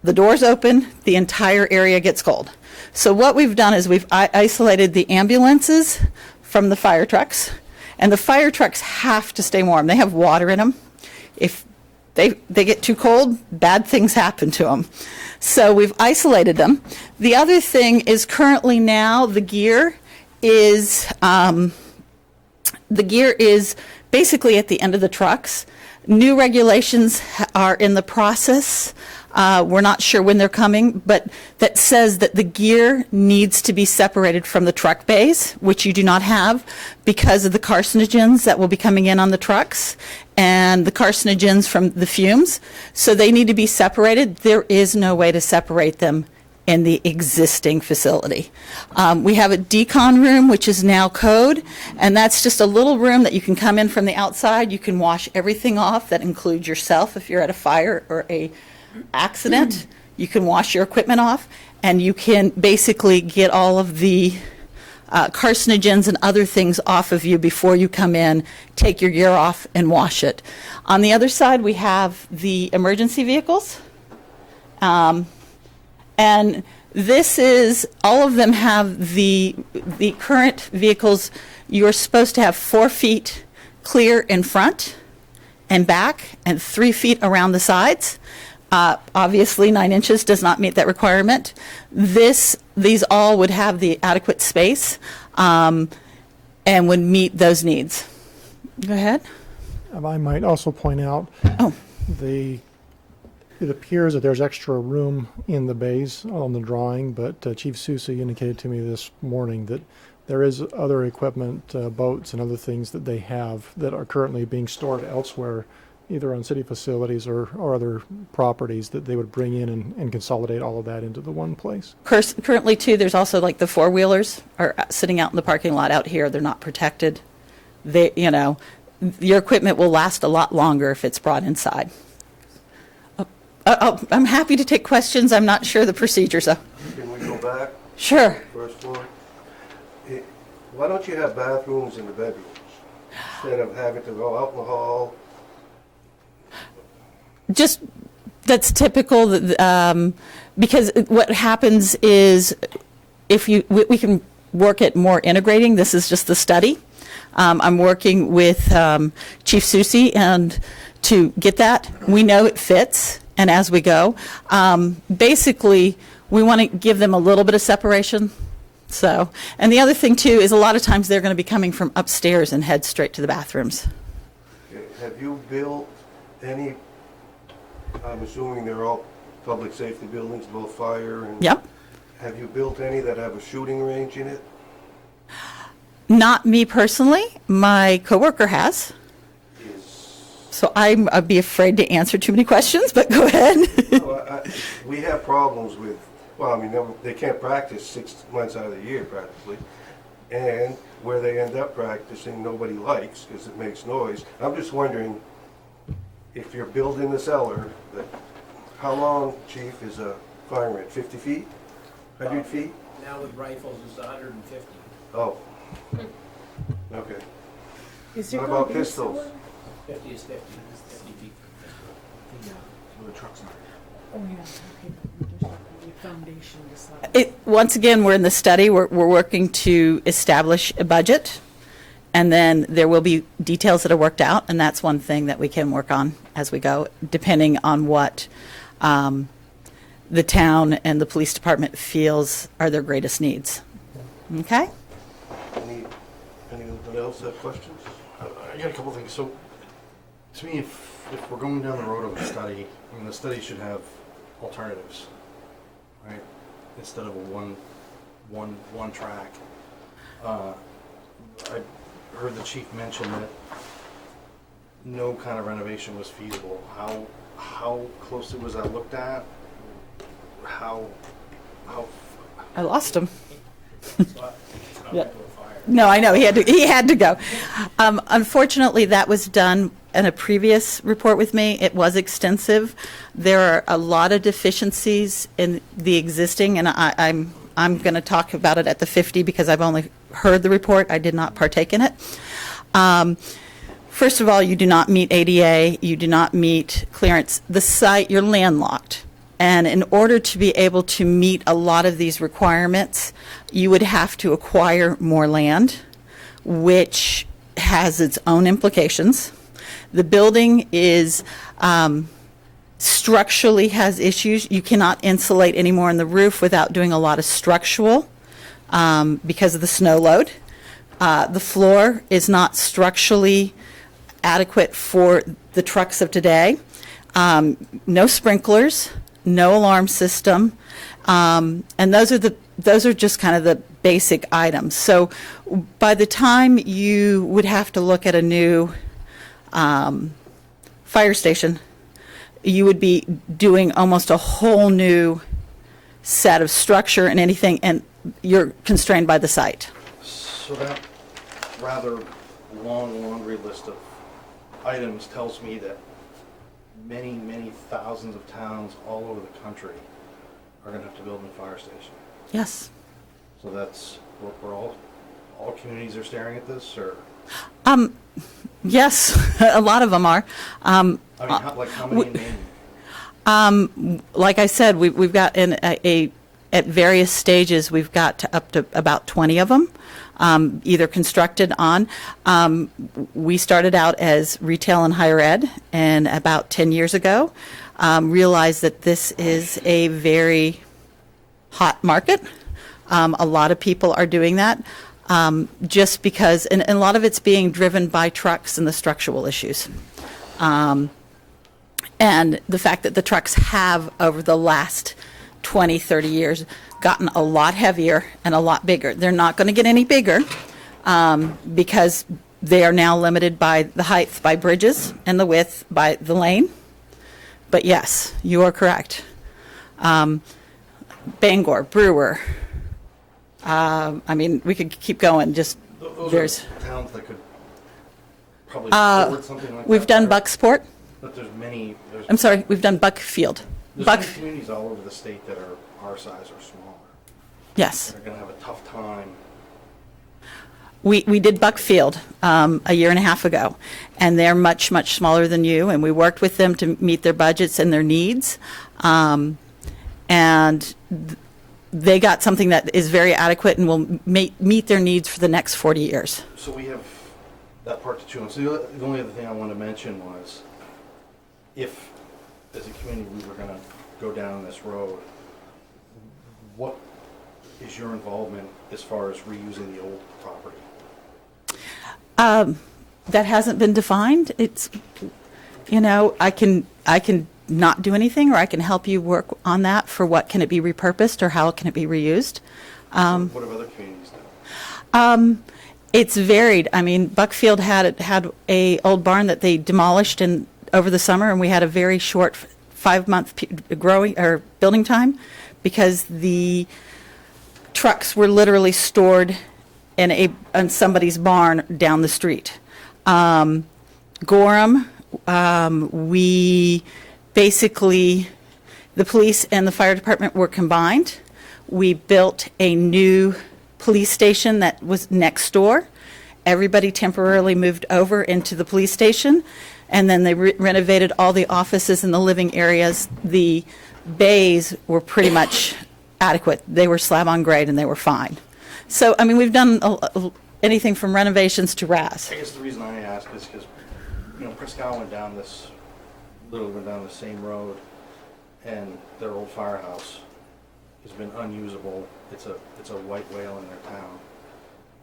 [SPEAKER 13] the doors open, the entire area gets cold. So what we've done is we've isolated the ambulances from the fire trucks. And the fire trucks have to stay warm. They have water in them. If they get too cold, bad things happen to them. So we've isolated them. The other thing is currently now the gear is basically at the end of the trucks. New regulations are in the process. We're not sure when they're coming, but that says that the gear needs to be separated from the truck bays, which you do not have because of the carcinogens that will be coming in on the trucks and the carcinogens from the fumes. So they need to be separated. There is no way to separate them in the existing facility. We have a decon room, which is now code, and that's just a little room that you can come in from the outside. You can wash everything off. That includes yourself if you're at a fire or a accident. You can wash your equipment off, and you can basically get all of the carcinogens and other things off of you before you come in, take your gear off, and wash it. On the other side, we have the emergency vehicles. And this is, all of them have the current vehicles, you're supposed to have 4 feet clear in front and back and 3 feet around the sides. Obviously, 9 inches does not meet that requirement. These all would have the adequate space and would meet those needs. Go ahead.
[SPEAKER 6] I might also point out it appears that there's extra room in the bays on the drawing, but Chief Soucy indicated to me this morning that there is other equipment, boats and other things that they have that are currently being stored elsewhere, either on city facilities or other properties, that they would bring in and consolidate all of that into the one place.
[SPEAKER 13] Currently, too, there's also like the 4-wheelers are sitting out in the parking lot out here. They're not protected. Your equipment will last a lot longer if it's brought inside. I'm happy to take questions. I'm not sure the procedures, though.
[SPEAKER 1] Can we go back?
[SPEAKER 13] Sure.
[SPEAKER 1] First floor. Why don't you have bathrooms in the bedrooms instead of having to go out in the hall?
[SPEAKER 13] Just, that's typical, because what happens is we can work at more integrating. This is just the study. I'm working with Chief Soucy and to get that. We know it fits, and as we go. Basically, we want to give them a little bit of separation. So, and the other thing too is a lot of times they're going to be coming from upstairs and head straight to the bathrooms.
[SPEAKER 1] Have you built any, I'm assuming they're all public safety buildings, both fire and...
[SPEAKER 13] Yep.
[SPEAKER 1] Have you built any that have a shooting range in it?
[SPEAKER 13] Not me personally. My coworker has. So I'd be afraid to answer too many questions, but go ahead.
[SPEAKER 1] Well, we have problems with, well, I mean, they can't practice 6 months out of the year practically. And where they end up practicing, nobody likes because it makes noise. I'm just wondering if you're building the cellar, how long, Chief, is a fireman? 50 feet? 100 feet?
[SPEAKER 10] Now with rifles, it's 150.
[SPEAKER 1] Oh. Okay.
[SPEAKER 4] Is there
[SPEAKER 1] What
[SPEAKER 4] gonna
[SPEAKER 1] about
[SPEAKER 4] be a
[SPEAKER 1] pistols?
[SPEAKER 4] cellar?
[SPEAKER 10] 50 is 50, 50 feet.
[SPEAKER 7] Where the trucks are.
[SPEAKER 4] Oh, yeah, okay, but there's not gonna be a foundation to slide.
[SPEAKER 13] Once again, we're in the study. We're working to establish a budget, and then there will be details that are worked out, and that's one thing that we can work on as we go, depending on what the town and the police department feels are their greatest needs. Okay?
[SPEAKER 1] Anyone else have questions?
[SPEAKER 7] I got a couple things. So, to me, if we're going down the road of a study, I mean, the study should have alternatives, right? Instead of a one track. I heard the chief mention that no kind of renovation was feasible. How closely was that looked at? How
[SPEAKER 13] I lost him. Yeah. No, I know, he had to go. Unfortunately, that was done in a previous report with me. It was extensive. There are a lot of deficiencies in the existing, and I'm going to talk about it at the 50 because I've only heard the report. I did not partake in it. First of all, you do not meet ADA. You do not meet clearance. The site, you're landlocked. And in order to be able to meet a lot of these requirements, you would have to acquire more land, which has its own implications. The building is structurally has issues. You cannot insulate anymore in the roof without doing a lot of structural because of the snow load. The floor is not structurally adequate for the trucks of today. No sprinklers. No alarm system, and those are just kind of the basic items. So by the time you would have to look at a new fire station, you would be doing almost a whole new set of structure and anything, and you're constrained by the site.
[SPEAKER 7] So that rather long laundry list of items tells me that many thousands of towns all over the country are going to have to build a new fire station.
[SPEAKER 13] Yes.
[SPEAKER 7] So that's we're all communities are staring at this, or
[SPEAKER 13] yes, a lot of them are.
[SPEAKER 7] I mean, how many name?
[SPEAKER 13] Like I said, we've got at various stages. We've got up to about 20 of them. Either constructed on. We started out as retail and higher ed, and about 10 years ago, realized that this is a very hot market. A lot of people are doing that just because, and a lot of it's being driven by trucks and the structural issues. And the fact that the trucks have, over the last 20, 30 years, gotten a lot heavier and a lot bigger. They're not going to get any bigger because they are now limited by the height by bridges and the width by the lane. But yes, you are correct. Bangor, Brewer. I mean, we could keep going. Just
[SPEAKER 7] Those
[SPEAKER 13] there's
[SPEAKER 7] are towns that could probably afford something like
[SPEAKER 13] we've
[SPEAKER 7] that.
[SPEAKER 13] done Bucksport.
[SPEAKER 7] But there's many.
[SPEAKER 13] I'm sorry, we've done Buckfield.
[SPEAKER 7] There's many communities all over the state that are our size or smaller.
[SPEAKER 13] Yes.
[SPEAKER 7] They're going to have a tough time.
[SPEAKER 13] We did Buckfield a year and a half ago, and they're much smaller than you, and we worked with them to meet their budgets and their needs, and they got something that is very adequate and will meet their needs for the next 40 years.
[SPEAKER 7] So we have that part to chew on. So the only other thing I wanted to mention was, if as a community we were going to go down this road, what is your involvement as far as reusing the old property?
[SPEAKER 13] That hasn't been defined. It's, I can not do anything, or I can help you work on that for what can it be repurposed or how can it be reused.
[SPEAKER 7] What have other communities done?
[SPEAKER 13] It's varied. I mean, Buckfield had a old barn that they demolished over the summer, and we had a very short 5-month building time because the trucks were literally stored in somebody's barn down the street. Gorham, we basically, the police and the fire department were combined. We built a new police station that was next door. Everybody temporarily moved over into the police station, and then they renovated all the offices and the living areas. The bays were pretty much adequate. They were slab on grade and they were fine. So, I mean, we've done anything from renovations to RAS.
[SPEAKER 7] I guess the reason I ask is because, Prescott went down the same road, and their old firehouse has been unusable. It's a white whale in their town,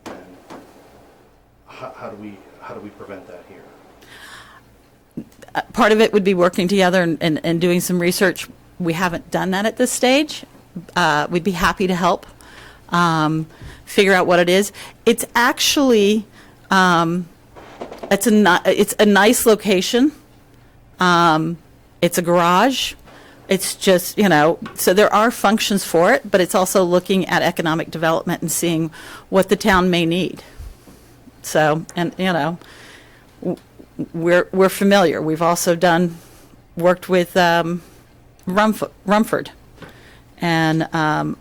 [SPEAKER 7] and how do we prevent that here?
[SPEAKER 13] Part of it would be working together and doing some research. We haven't done that at this stage. We'd be happy to help figure out what it is. It's actually it's a nice location. It's a garage. It's just, so there are functions for it, but it's also looking at economic development and seeing what the town may need. So, and, we're familiar. We've also worked with Rumford. And,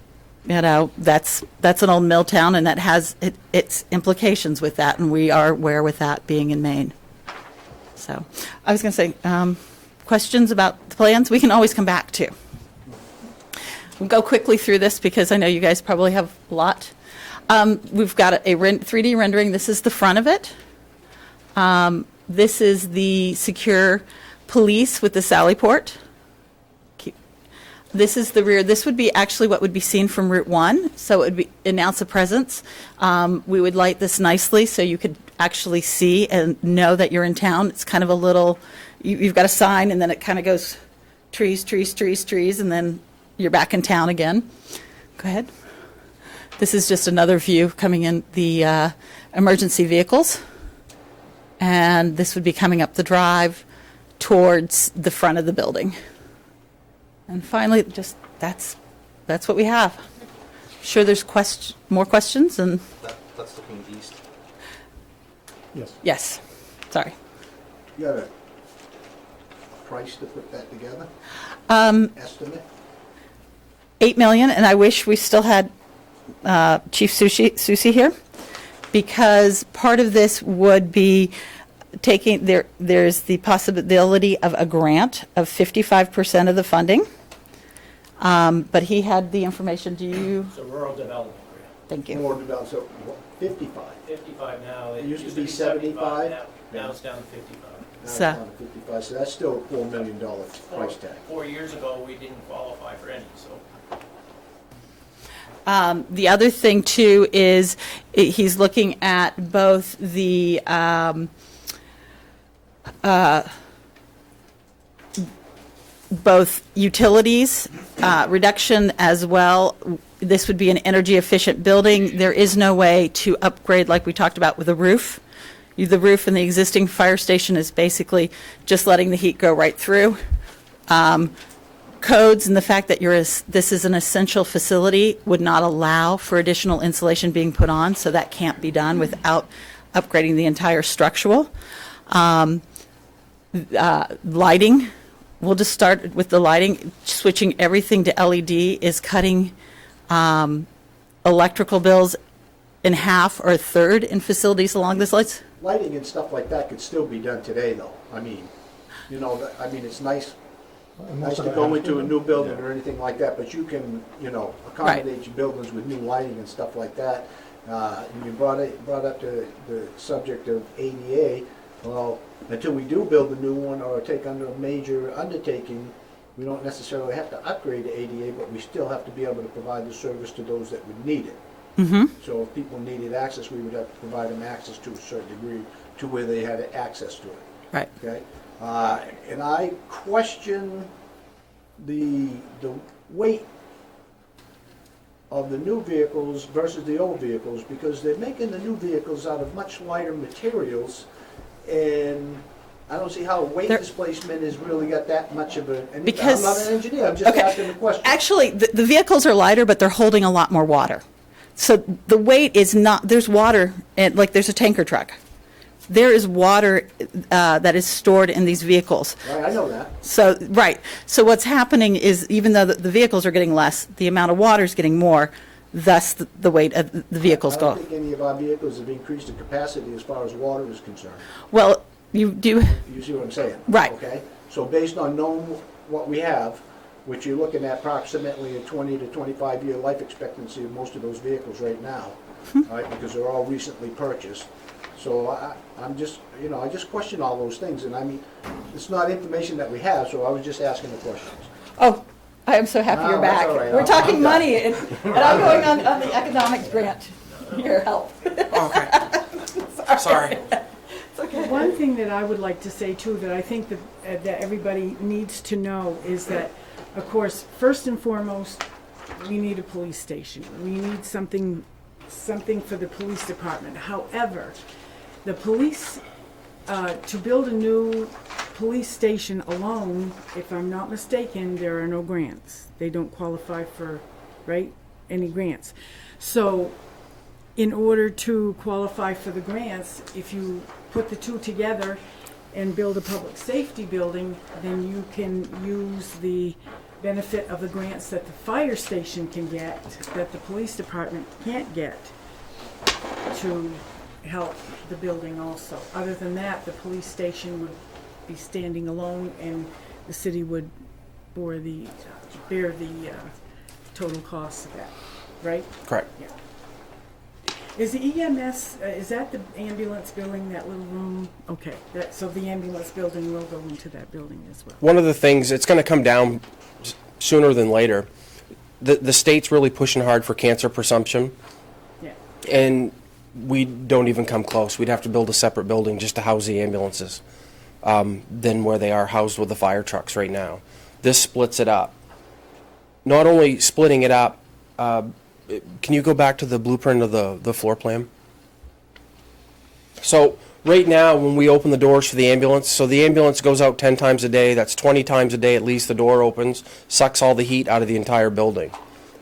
[SPEAKER 13] that's an old mill town, and that has its implications with that, and we are aware with that being in Maine. So, I was going to say, questions about the plans, we can always come back to. We'll go quickly through this because I know you guys probably have a lot. We've got a 3D rendering. This is the front of it. This is the secure police with the Sally Port. This is the rear. This would be actually what would be seen from Route 1, so it would announce a presence. We would light this nicely so you could actually see and know that you're in town. It's kind of a little, you've got a sign and then it kind of goes trees, trees, trees, trees, and then you're back in town again. Go ahead. This is just another view coming in the emergency vehicles. And this would be coming up the drive towards the front of the building. And finally, just that's what we have. Sure, there's more questions and.
[SPEAKER 7] That's looking east.
[SPEAKER 6] Yes.
[SPEAKER 13] Yes. Sorry.
[SPEAKER 5] You got a price to put that together? Estimate?
[SPEAKER 13] $8 million, and I wish we still had Chief Susi here, because part of this would be taking there's the possibility of a grant of 55% of the funding. But he had the information. Do you?
[SPEAKER 10] It's a rural development grant.
[SPEAKER 13] Thank you.
[SPEAKER 5] More developed, so 55.
[SPEAKER 10] 55 now.
[SPEAKER 5] It used to be 75.
[SPEAKER 10] Now it's down to 55.
[SPEAKER 5] Now it's
[SPEAKER 13] So-
[SPEAKER 5] down to 55, so that's still a $4 million price tag.
[SPEAKER 10] 4 years ago, we didn't qualify for any, so.
[SPEAKER 13] The other thing too is he's looking at both the both utilities reduction as well. This would be an energy efficient building. There is no way to upgrade like we talked about with a roof. The roof in the existing fire station is basically just letting the heat go right through. Codes and the fact that this is an essential facility would not allow for additional insulation being put on, so that can't be done without upgrading the entire structural. Lighting, we'll just start with the lighting. Switching everything to LED is cutting electrical bills in half or a third in facilities along this lines.
[SPEAKER 5] Lighting and stuff like that could still be done today, though. I mean, it's nice to go into a new building or anything like that, but you can, accommodate your buildings with new lighting and stuff like that. And you brought up the subject of ADA. Well, until we do build a new one or take under a major undertaking, we don't necessarily have to upgrade to ADA, but we still have to be able to provide the service to those that would need it.
[SPEAKER 13] Mm-hmm.
[SPEAKER 5] So if people needed access, we would have to provide them access to a certain degree to where they had access to it.
[SPEAKER 13] Right.
[SPEAKER 5] Okay? And I question the weight of the new vehicles versus the old vehicles, because they're making the new vehicles out of much lighter materials, and I don't see how weight
[SPEAKER 13] They're-
[SPEAKER 5] displacement has really got that much of a.
[SPEAKER 13] Because-
[SPEAKER 5] I'm not an engineer, I'm just
[SPEAKER 13] Okay.
[SPEAKER 5] asking the question.
[SPEAKER 13] Actually, the vehicles are lighter, but they're holding a lot more water. So the weight is not, there's water, like there's a tanker truck. There is water that is stored in these vehicles.
[SPEAKER 5] Right, I know that.
[SPEAKER 13] So, right. So what's happening is even though the vehicles are getting less, the amount of water is getting more, thus the weight of the vehicles
[SPEAKER 5] I
[SPEAKER 13] go.
[SPEAKER 5] don't think any of our vehicles have increased in capacity as far as water is concerned.
[SPEAKER 13] Well, you do,
[SPEAKER 5] You see what I'm saying?
[SPEAKER 13] Right.
[SPEAKER 5] Okay? So based on knowing what we have, which you're looking at approximately a 20 to 25-year life expectancy of most of those vehicles right now, all right, because they're all recently purchased. So I'm just, I just question all those things, and I mean, it's not information that we have, so I was just asking the questions.
[SPEAKER 13] oh, I am so happy
[SPEAKER 5] No,
[SPEAKER 13] you're
[SPEAKER 5] that's
[SPEAKER 13] back.
[SPEAKER 5] all right.
[SPEAKER 13] We're
[SPEAKER 5] I'm
[SPEAKER 13] talking
[SPEAKER 5] done.
[SPEAKER 13] money, and I'm going on the economic grant. Your help.
[SPEAKER 11] Okay. Sorry.
[SPEAKER 4] One thing that I would like to say too, that I think that everybody needs to know is that, of course, first and foremost, we need a police station. We need something for the police department. However, the police, to build a new police station alone, if I'm not mistaken, there are no grants. They don't qualify for, right, any grants. So in order to qualify for the grants, if you put the two together and build a public safety building, then you can use the benefit of the grants that the fire station can get, that the police department can't get, to help the building also. Other than that, the police station would be standing alone, and the city would bear the total cost of that, right?
[SPEAKER 11] Correct.
[SPEAKER 4] Yeah. Is the EMS, is that the ambulance building, that little room? Okay, so the ambulance building will go into that building as well.
[SPEAKER 11] One of the things, it's going to come down sooner than later. The state's really pushing hard for cancer presumption,
[SPEAKER 4] Yeah.
[SPEAKER 11] and we don't even come close. We'd have to build a separate building just to house the ambulances than where they are housed with the fire trucks right now. This splits it up. Not only splitting it up, can you go back to the blueprint of the floor plan? So right now, when we open the doors for the ambulance, so the ambulance goes out 10 times a day. That's 20 times a day at least the door opens, sucks all the heat out of the entire building.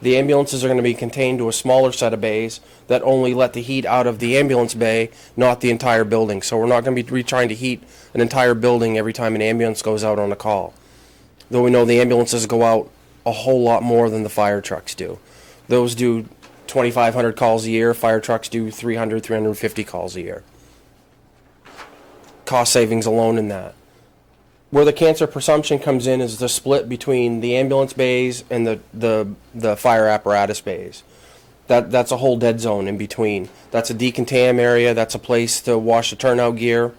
[SPEAKER 11] The ambulances are going to be contained to a smaller set of bays that only let the heat out of the ambulance bay, not the entire building. So we're not going to be trying to heat an entire building every time an ambulance goes out on a call. Though we know the ambulances go out a whole lot more than the fire trucks do. Those do 2,500 calls a year. Fire trucks do 300, 350 calls a year. Cost savings alone in that. Where the cancer presumption comes in is the split between the ambulance bays and the fire apparatus bays. That's a whole dead zone in between. That's a decontam area. That's a place to wash the turnout gear.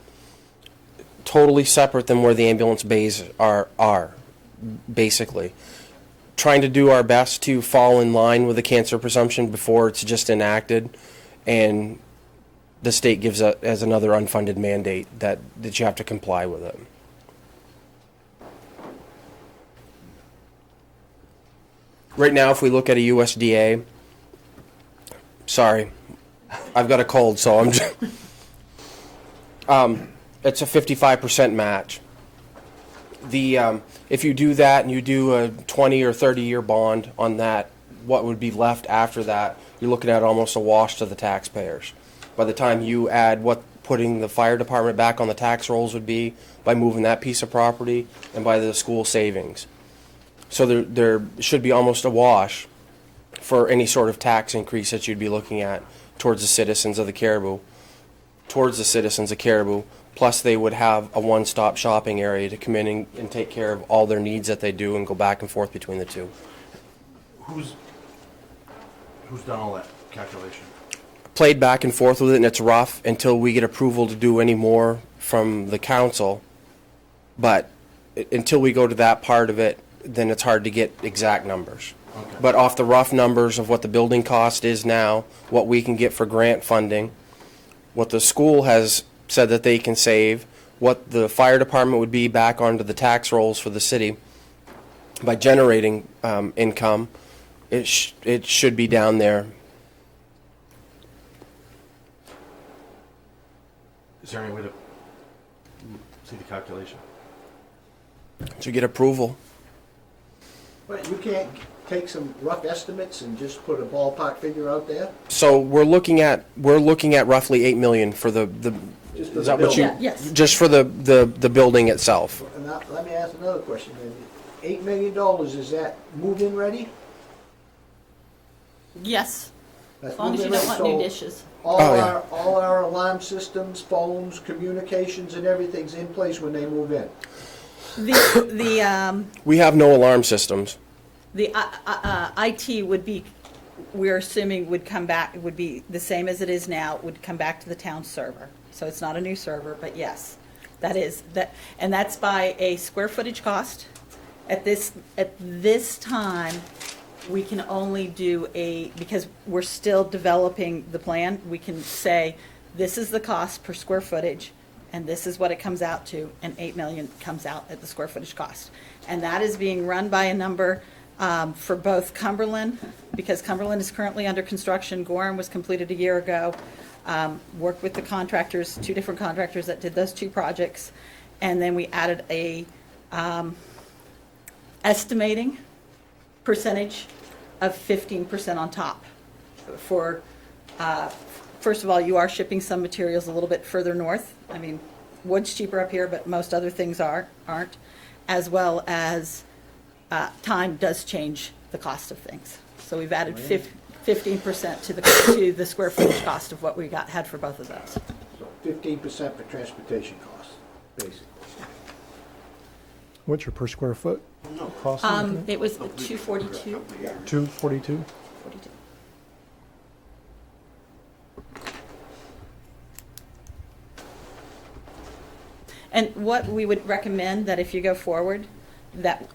[SPEAKER 11] Totally separate than where the ambulance bays are basically. Trying to do our best to fall in line with the cancer presumption before it's just enacted, and the state gives it as another unfunded mandate that you have to comply with it. Right now, if we look at a USDA, sorry, I've got a cold, so I'm just, it's a 55% match. If you do that and you do a 20 or 30-year bond on that, what would be left after that, you're looking at almost a wash to the taxpayers. By the time you add what putting the fire department back on the tax rolls would be by moving that piece of property and by the school savings. So there should be almost a wash for any sort of tax increase that you'd be looking at towards the citizens of Caribou. Plus, they would have a one-stop shopping area to come in and take care of all their needs that they do and go back and forth between the two.
[SPEAKER 7] Who's done all that calculation?
[SPEAKER 11] Played back and forth with it, and it's rough until we get approval to do any more from the council. But until we go to that part of it, then it's hard to get exact numbers.
[SPEAKER 7] Okay.
[SPEAKER 11] But off the rough numbers of what the building cost is now, what we can get for grant funding, what the school has said that they can save, what the fire department would be back onto the tax rolls for the city by generating income, it should be down there.
[SPEAKER 7] Is there any way to see the calculation?
[SPEAKER 11] To get approval.
[SPEAKER 5] But you can't take some rough estimates and just put a ballpark figure out there?
[SPEAKER 11] So we're looking at roughly 8 million for the
[SPEAKER 5] Just for
[SPEAKER 11] is
[SPEAKER 5] the
[SPEAKER 11] that what you
[SPEAKER 5] building?
[SPEAKER 13] Yeah, yes.
[SPEAKER 11] just for the building itself?
[SPEAKER 5] And now, let me ask another question then. $8 million, is that move-in ready?
[SPEAKER 13] Yes,
[SPEAKER 5] That's
[SPEAKER 13] as long as you
[SPEAKER 5] move-in
[SPEAKER 13] don't
[SPEAKER 5] ready,
[SPEAKER 13] want new
[SPEAKER 5] so
[SPEAKER 13] dishes.
[SPEAKER 5] all our alarm systems, phones, communications, and everything's in place when they move in?
[SPEAKER 11] We have no alarm systems.
[SPEAKER 13] The IT would be, we're assuming would come back, would be the same as it is now, would come back to the town server. So it's not a new server, but yes, and that's by a square footage cost. At this time, we can only do because we're still developing the plan, we can say, this is the cost per square footage, and this is what it comes out to, and 8 million comes out at the square footage cost. And that is being run by a number for both Cumberland, because Cumberland is currently under construction. Gorham was completed a year ago. Worked with the contractors, 2 different contractors that did those 2 projects. And then we added a estimating percentage of 15% on top for, first of all, you are shipping some materials a little bit further north. I mean, wood's cheaper up here, but most other things aren't, as well as time does change the cost of things. So we've added 15% to the square footage cost of what we had for both of those.
[SPEAKER 5] So 15% for transportation costs, basically.
[SPEAKER 6] What's your per square foot cost?
[SPEAKER 13] It was 242.
[SPEAKER 6] 242?
[SPEAKER 13] 42. And what we would recommend, that if you go forward, that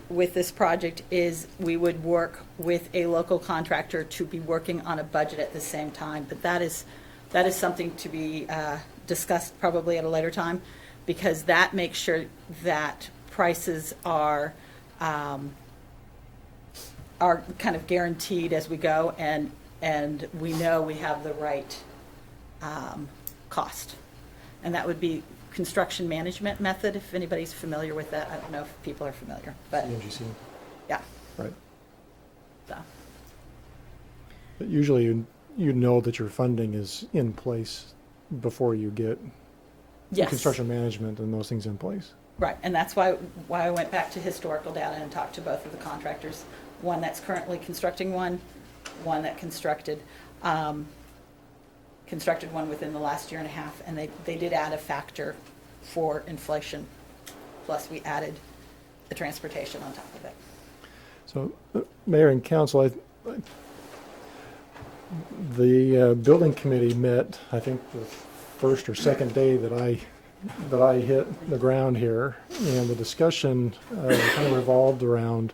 [SPEAKER 13] with this project, is we would work with a local contractor to be working on a budget at the same time. But that is something to be discussed probably at a later time, because that makes sure that prices are kind of guaranteed as we go, and we know we have the right cost. And that would be construction management method, if anybody's familiar with that. I don't know if people are familiar, but
[SPEAKER 6] CMGC.
[SPEAKER 13] yeah.
[SPEAKER 6] Right.
[SPEAKER 13] So.
[SPEAKER 6] But usually you know that your funding is in place before you get
[SPEAKER 13] Yes.
[SPEAKER 6] construction management and those things in place.
[SPEAKER 13] Right, and that's why I went back to historical data and talked to both of the contractors, one that's currently constructing one that constructed one within the last year and a half, and they did add a factor for inflation, plus we added the transportation on top of it.
[SPEAKER 6] So, Mayor and Council, the building committee met, I think, the first or second day that I hit the ground here, and the discussion kind of revolved around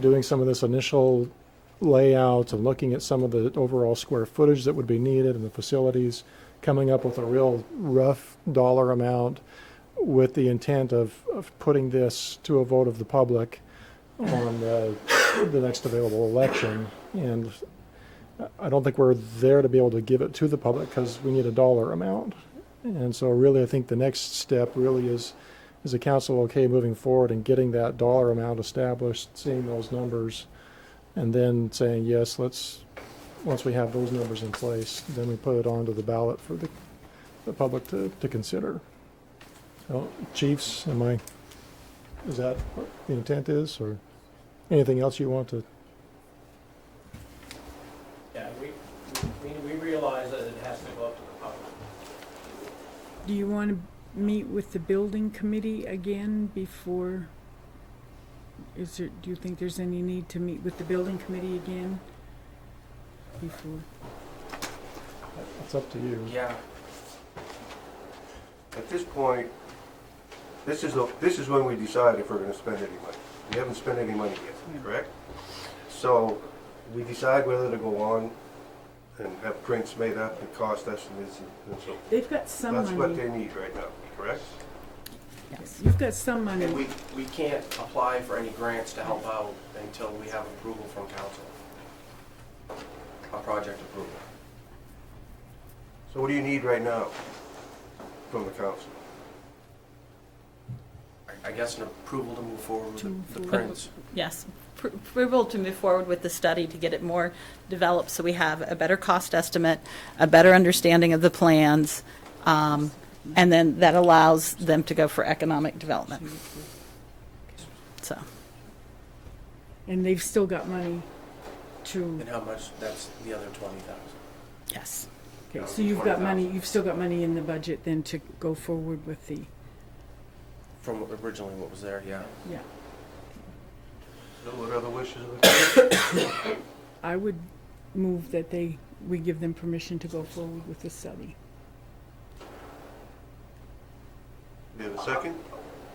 [SPEAKER 6] doing some of this initial layout and looking at some of the overall square footage that would be needed in the facilities, coming up with a real rough dollar amount with the intent of putting this to a vote of the public on the next available election. And I don't think we're there to be able to give it to the public because we need a dollar amount. And so really I think the next step really is the council okay moving forward and getting that dollar amount established, seeing those numbers, and then saying, yes, once we have those numbers in place, then we put it onto the ballot for the public to consider. So, Chiefs, is that what the intent is, or anything else you want to?
[SPEAKER 10] Yeah, we realize that it has to go up to the public.
[SPEAKER 4] Do you want to meet with the building committee again before? Do you think there's any need to meet with the building committee again before?
[SPEAKER 6] It's up to you.
[SPEAKER 10] Yeah.
[SPEAKER 1] At this point, this is when we decide if we're gonna spend any money. We haven't spent any money yet, correct? So we decide whether to go on and have prints made up and cost estimates and so.
[SPEAKER 4] They've got some
[SPEAKER 1] That's what
[SPEAKER 4] money.
[SPEAKER 1] they need right now, correct?
[SPEAKER 4] Yes, you've got some money.
[SPEAKER 11] And we can't apply for any grants to help out until we have approval from council. project approval.
[SPEAKER 1] So what do you need right now from the council?
[SPEAKER 11] I guess an approval to move forward
[SPEAKER 4] To move
[SPEAKER 11] with the
[SPEAKER 4] forward.
[SPEAKER 11] prints.
[SPEAKER 13] Yes, approval to move forward with the study to get it more developed so we have a better cost estimate, a better understanding of the plans, and then that allows them to go for economic development. So,
[SPEAKER 4] And they've still got money to,
[SPEAKER 11] And how much, that's the other 20,000.
[SPEAKER 13] yes.
[SPEAKER 4] okay, so you've got money, you've still got money in the budget then to go forward with the,
[SPEAKER 11] From originally what was there, yeah.
[SPEAKER 4] yeah.
[SPEAKER 1] So what other wishes of the council?
[SPEAKER 4] I would move that we give them permission to go forward with the study.
[SPEAKER 1] Do you have a second?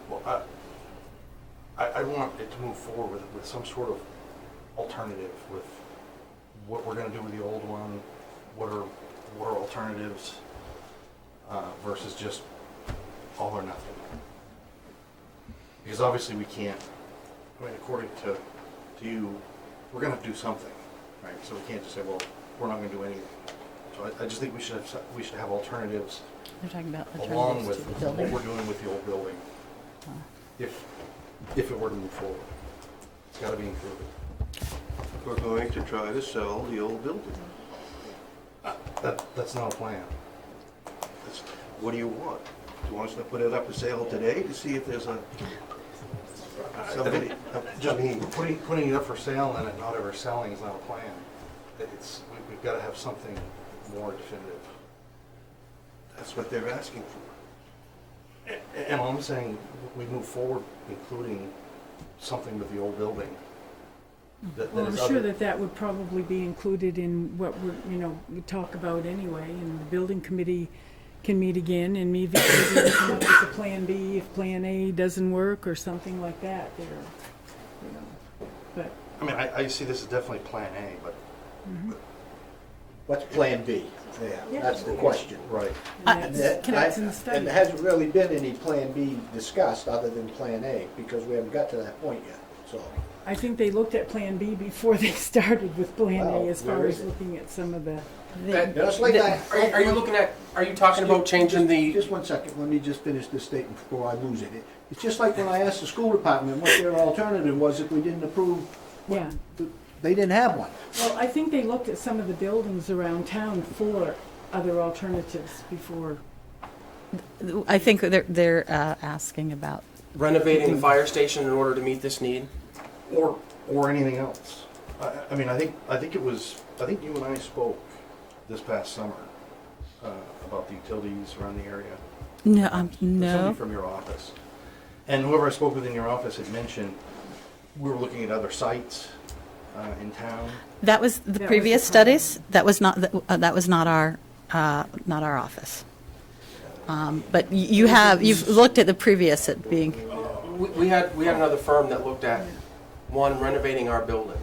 [SPEAKER 7] Well, I want it to move forward with some sort of alternative with what we're gonna do with the old one, what are alternatives, versus just all or nothing. Because obviously we can't, I mean, according to you, we're gonna have to do something, right? So we can't just say, well, we're not gonna do anything. So I just think we should have alternatives
[SPEAKER 13] They're talking about
[SPEAKER 7] along
[SPEAKER 13] alternatives
[SPEAKER 7] with
[SPEAKER 13] to the
[SPEAKER 7] what
[SPEAKER 13] building.
[SPEAKER 7] we're doing with the old building. If it were to move forward, it's gotta be included.
[SPEAKER 1] We're going to try to sell the old building.
[SPEAKER 7] That's not a plan.
[SPEAKER 1] That's- What do you want? Do you want us to put it up for sale today to see if there's somebody,
[SPEAKER 7] Just putting it up for sale and it not ever selling is not a plan. We've gotta have something more definitive.
[SPEAKER 1] that's what they're asking for.
[SPEAKER 7] And all I'm saying, we move forward including something with the old building. That
[SPEAKER 4] Well, I'm
[SPEAKER 7] is
[SPEAKER 4] sure
[SPEAKER 7] other-
[SPEAKER 4] that would probably be included in what we talk about anyway, and the building committee can meet again and maybe come up with a plan B if plan A doesn't work or something like that there, But,
[SPEAKER 7] I mean, I see this as definitely plan A, but,
[SPEAKER 5] What's Plan B? Yeah, that's the question.
[SPEAKER 7] right.
[SPEAKER 4] and that's in the
[SPEAKER 5] And
[SPEAKER 4] study.
[SPEAKER 5] there hasn't really been any Plan B discussed other than Plan A, because we haven't got to that point yet, so.
[SPEAKER 4] I think they looked at plan B before they started with plan A
[SPEAKER 5] Well,
[SPEAKER 4] as far
[SPEAKER 5] where
[SPEAKER 4] as
[SPEAKER 5] is it?
[SPEAKER 4] looking at some of the,
[SPEAKER 5] Just like that.
[SPEAKER 11] Are you looking at, are you talking about changing the,
[SPEAKER 5] Just one second, let me just finish this statement before I lose it. It's just like when I asked the school department what their alternative was if we didn't approve,
[SPEAKER 4] yeah.
[SPEAKER 5] they didn't have one.
[SPEAKER 4] Well, I think they looked at some of the buildings around town for other alternatives before.
[SPEAKER 13] I think they're asking about,
[SPEAKER 11] renovating the fire station in order to meet this need?
[SPEAKER 7] Or anything else. I mean, I think you and I spoke this past summer about the utilities around the area.
[SPEAKER 13] no,
[SPEAKER 7] Somebody
[SPEAKER 13] no.
[SPEAKER 7] from your office. And whoever I spoke with in your office had mentioned we were looking at other sites in town.
[SPEAKER 13] That was the
[SPEAKER 4] That was
[SPEAKER 13] previous
[SPEAKER 4] the problem.
[SPEAKER 13] studies. That was not our office. But you've looked at the previous at being,
[SPEAKER 11] We had another firm that looked at, one, renovating our building.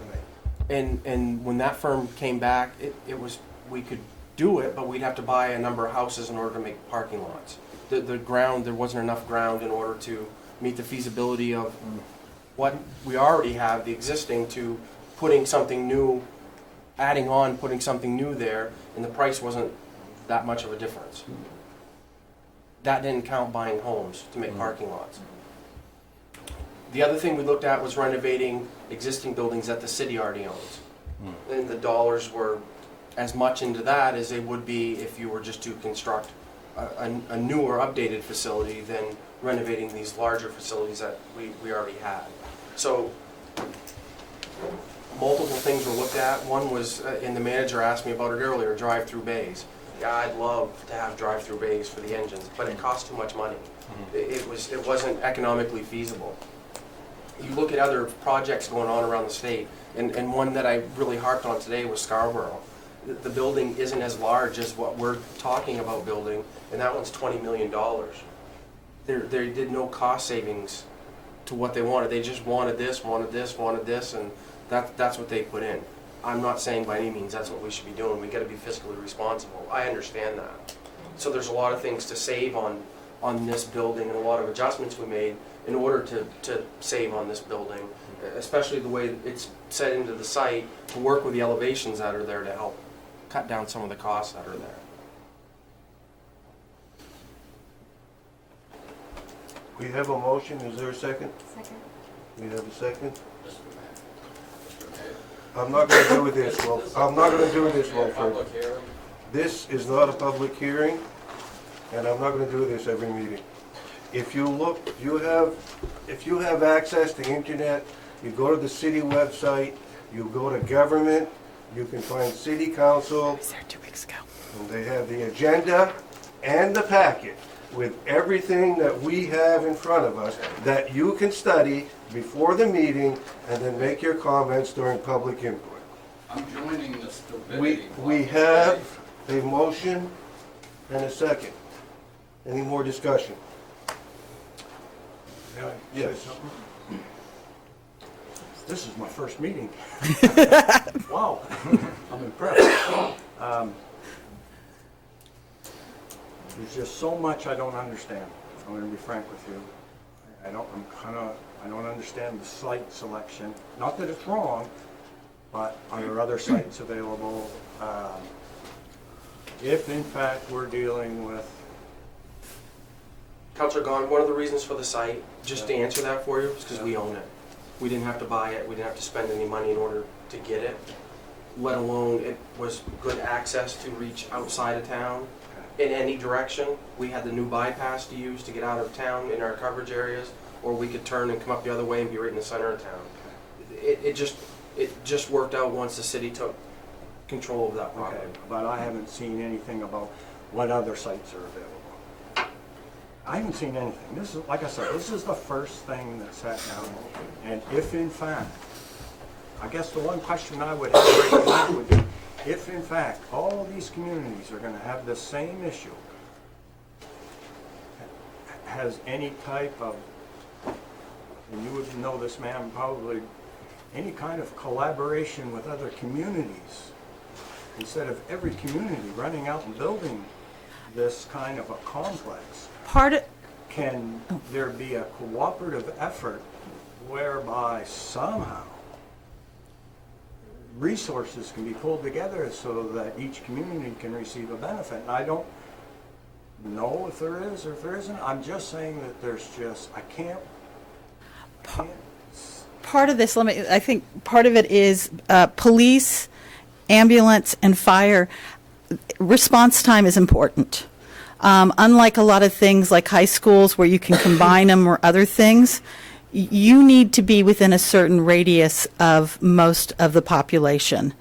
[SPEAKER 11] And when that firm came back, it was, we could do it, but we'd have to buy a number of houses in order to make parking lots. The ground, there wasn't enough ground in order to meet the feasibility of what we already have, the existing, to putting something new, adding on, putting something new there, and the price wasn't that much of a difference. That didn't count buying homes to make parking lots. The other thing we looked at was renovating existing buildings that the city already owns. And the dollars were as much into that as they would be if you were just to construct a newer, updated facility than renovating these larger facilities that we already had. So multiple things were looked at. One was, and the manager asked me about it earlier, drive-through bays. Yeah, I'd love to have drive-through bays for the engines, but it costs too much money. It wasn't economically feasible. You look at other projects going on around the state, and one that I really harped on today was Scarborough. The building isn't as large as what we're talking about building, and that one's $20 million. They did no cost savings to what they wanted. They just wanted this, and that's what they put in. I'm not saying by any means that's what we should be doing. We got to be fiscally responsible. I understand that. So there's a lot of things to save on this building and a lot of adjustments we made in order to save on this building, especially the way it's set into the site to work with the elevations that are there to help cut down some of the costs that are there.
[SPEAKER 1] We have a motion, is there a second?
[SPEAKER 8] Second.
[SPEAKER 1] We have a second? I'm not gonna do this, Wilford. This is not a public hearing, and I'm not gonna do this every meeting. If you look, if you have access to internet, you go to the city website, you go to government, you can find city council.
[SPEAKER 13] I was there 2 weeks ago.
[SPEAKER 1] And they have the agenda and the packet with everything that we have in front of us that you can study before the meeting and then make your comments during public input.
[SPEAKER 2] I'm joining the stupidity.
[SPEAKER 1] We have a motion and a second. Any more discussion? Yes.
[SPEAKER 9] This is my first meeting. Wow, I'm impressed. There's just so much I don't understand. I'm going to be frank with you. I don't understand the site selection. Not that it's wrong, but are there other sites available? If in fact we're dealing with,
[SPEAKER 11] Councilor Gahn, one of the reasons for the site, just to answer that for you, is because we own it. We didn't have to buy it, we didn't have to spend any money in order to get it, let alone it was good access to reach outside of town in any direction. We had the new bypass to use to get out of town in our coverage areas, or we could turn and come up the other way and be right in the center of town. It just worked out once the city took control of that property.
[SPEAKER 9] okay, but I haven't seen anything about what other sites are available. I haven't seen anything. This is, like I said, this is the first thing that's sat down. And if in fact, I guess the one question I would have right now would be, if in fact all these communities are going to have the same issue, has any type of, and you would know this, ma'am, probably, any kind of collaboration with other communities, instead of every community running out and building this kind of a complex, can there be a cooperative effort whereby somehow resources can be pulled together so that each community can receive a benefit? And I don't know if there is or if there isn't. I'm just saying that there's just, I can't
[SPEAKER 13] Part of this, I think part of it is police, ambulance, and fire. Response time is important. Unlike a lot of things like high schools where you can combine them or other things, you need to be within a certain radius of most of the population.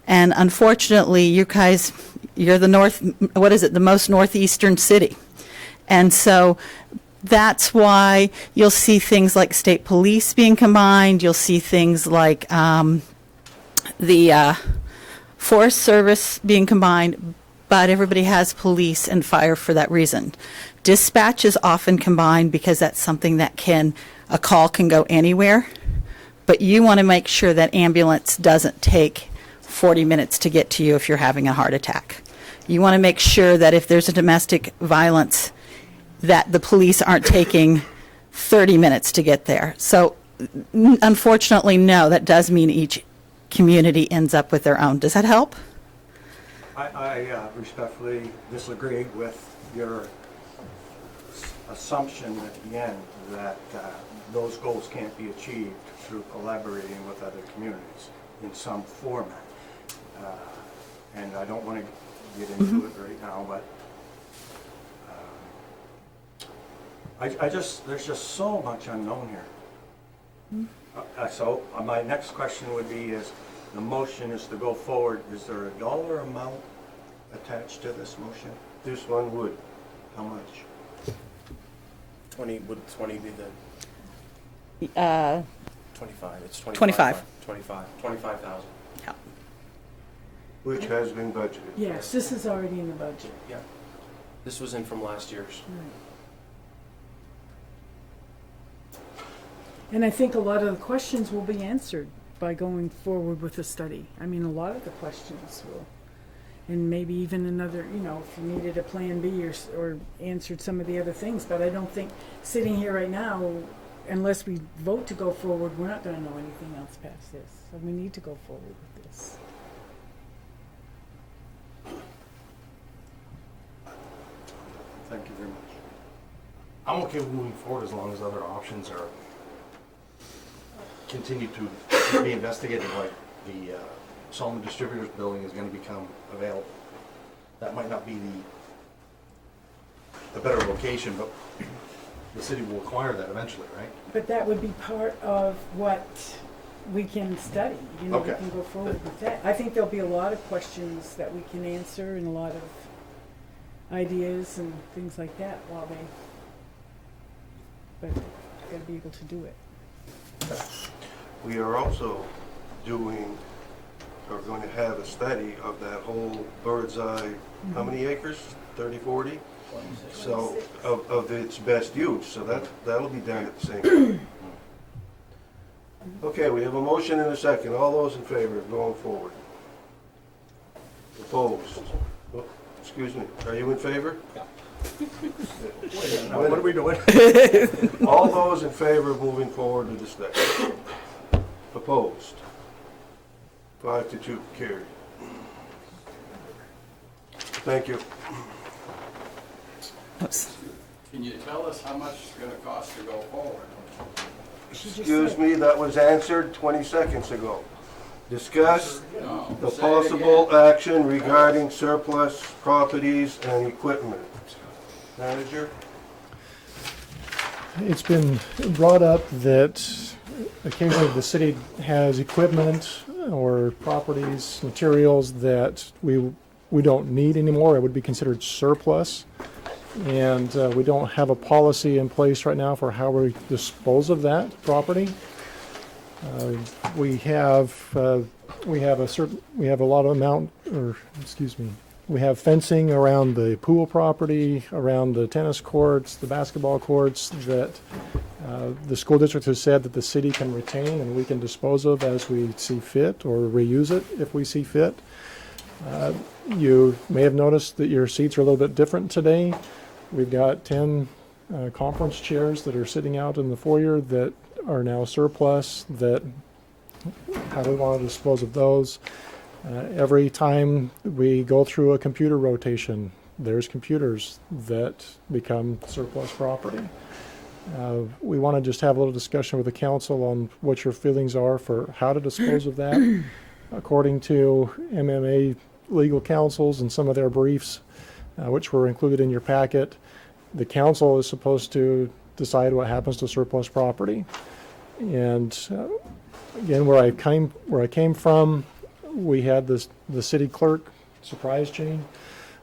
[SPEAKER 13] And unfortunately, you guys, you're the the most northeastern city. And so that's why you'll see things like state police being combined. You'll see things like the Forest Service being combined, but everybody has police and fire for that reason. Dispatch is often combined because that's something that a call can go anywhere, but you want to make sure that ambulance doesn't take 40 minutes to get to you if you're having a heart attack. You want to make sure that if there's a domestic violence, that the police aren't taking 30 minutes to get there. So unfortunately, no, that does mean each community ends up with their own. Does that help?
[SPEAKER 9] I respectfully disagree with your assumption at the end that those goals can't be achieved through collaborating with other communities in some format. And I don't want to get into it right now, but there's just so much unknown here. So my next question would be is, the motion is to go forward. Is there a dollar amount attached to this motion?
[SPEAKER 1] This one would.
[SPEAKER 9] How much?
[SPEAKER 11] 20, would 20 be the 25? It's
[SPEAKER 13] 25.
[SPEAKER 11] 25,000.
[SPEAKER 13] Yeah.
[SPEAKER 1] Which has been budgeted.
[SPEAKER 4] Yes, this is already in the budget.
[SPEAKER 11] Yeah. This was in from last year's.
[SPEAKER 4] And I think a lot of the questions will be answered by going forward with the study. I mean, a lot of the questions will. And maybe even another, if you needed a plan B or answered some of the other things. But I don't think sitting here right now, unless we vote to go forward, we're not going to know anything else past this. So we need to go forward with this.
[SPEAKER 7] I'm okay with moving forward as long as other options are continue to be investigated, like the Solomon Distributors building is gonna become available. That might not be the better location, but the city will acquire that eventually, right?
[SPEAKER 4] But that would be part of what we can study, you know, we
[SPEAKER 7] Okay.
[SPEAKER 4] can go forward with that. I think there'll be a lot of questions that we can answer and a lot of ideas and things like that while they, but gotta be able to do it.
[SPEAKER 1] We are also going to have a study of that whole bird's eye, how many acres? 30, 40? So, of its best use, so that'll be done at the same time. Okay, we have a motion and a second. All those in favor of going forward? Opposed? Oh, excuse me, are you in favor?
[SPEAKER 9] Now, what are we doing?
[SPEAKER 1] All those in favor of moving forward with the study? Opposed? 5-2, carried. Thank you.
[SPEAKER 2] Can you tell us how much it's gonna cost to go forward?
[SPEAKER 1] Excuse me, that was answered 20 seconds ago. Discuss
[SPEAKER 2] No.
[SPEAKER 1] the
[SPEAKER 2] Say it
[SPEAKER 1] possible action regarding surplus properties and equipment. Manager?
[SPEAKER 6] It's been brought up that occasionally the city has equipment or properties, materials that we don't need anymore. It would be considered surplus. And we don't have a policy in place right now for how we dispose of that property. We have a lot of amount, or excuse me, we have fencing around the pool property, around the tennis courts, the basketball courts that the school district has said that the city can retain and we can dispose of as we see fit or reuse it if we see fit. You may have noticed that your seats are a little bit different today. We've got 10 conference chairs that are sitting out in the foyer that are now surplus, that how do we want to dispose of those? Every time we go through a computer rotation, there's computers that become surplus property. We want to just have a little discussion with the council on what your feelings are for how to dispose of that. According to MMA legal counsels and some of their briefs, which were included in your packet, the council is supposed to decide what happens to surplus property. And again, where I came from, we had the city clerk, surprise Jane,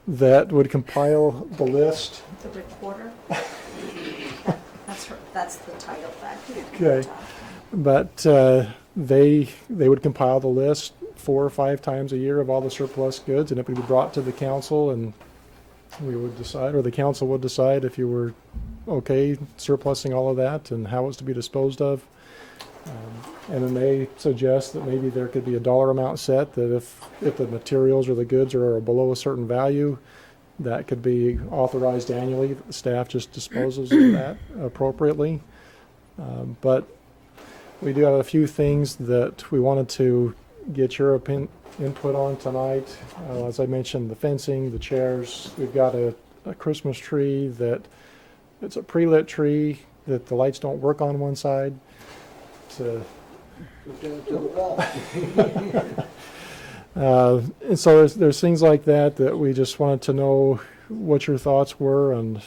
[SPEAKER 6] that would compile the list.
[SPEAKER 8] The recorder. That's the title back here.
[SPEAKER 6] Okay, but they would compile the list 4 or 5 times a year of all the surplus goods, and it would be brought to the council, and we would decide, or the council would decide if you were okay surplusing all of that and how it's to be disposed of. And then they suggest that maybe there could be a dollar amount set, that if the materials or the goods are below a certain value, that could be authorized annually. The staff just disposes of that appropriately. But we do have a few things that we wanted to get your input on tonight. As I mentioned, the fencing, the chairs. We've got a Christmas tree that it's a pre-lit tree that the lights don't work on one side. To
[SPEAKER 5] the wall.
[SPEAKER 6] And so there's things like that we just wanted to know what your thoughts were, and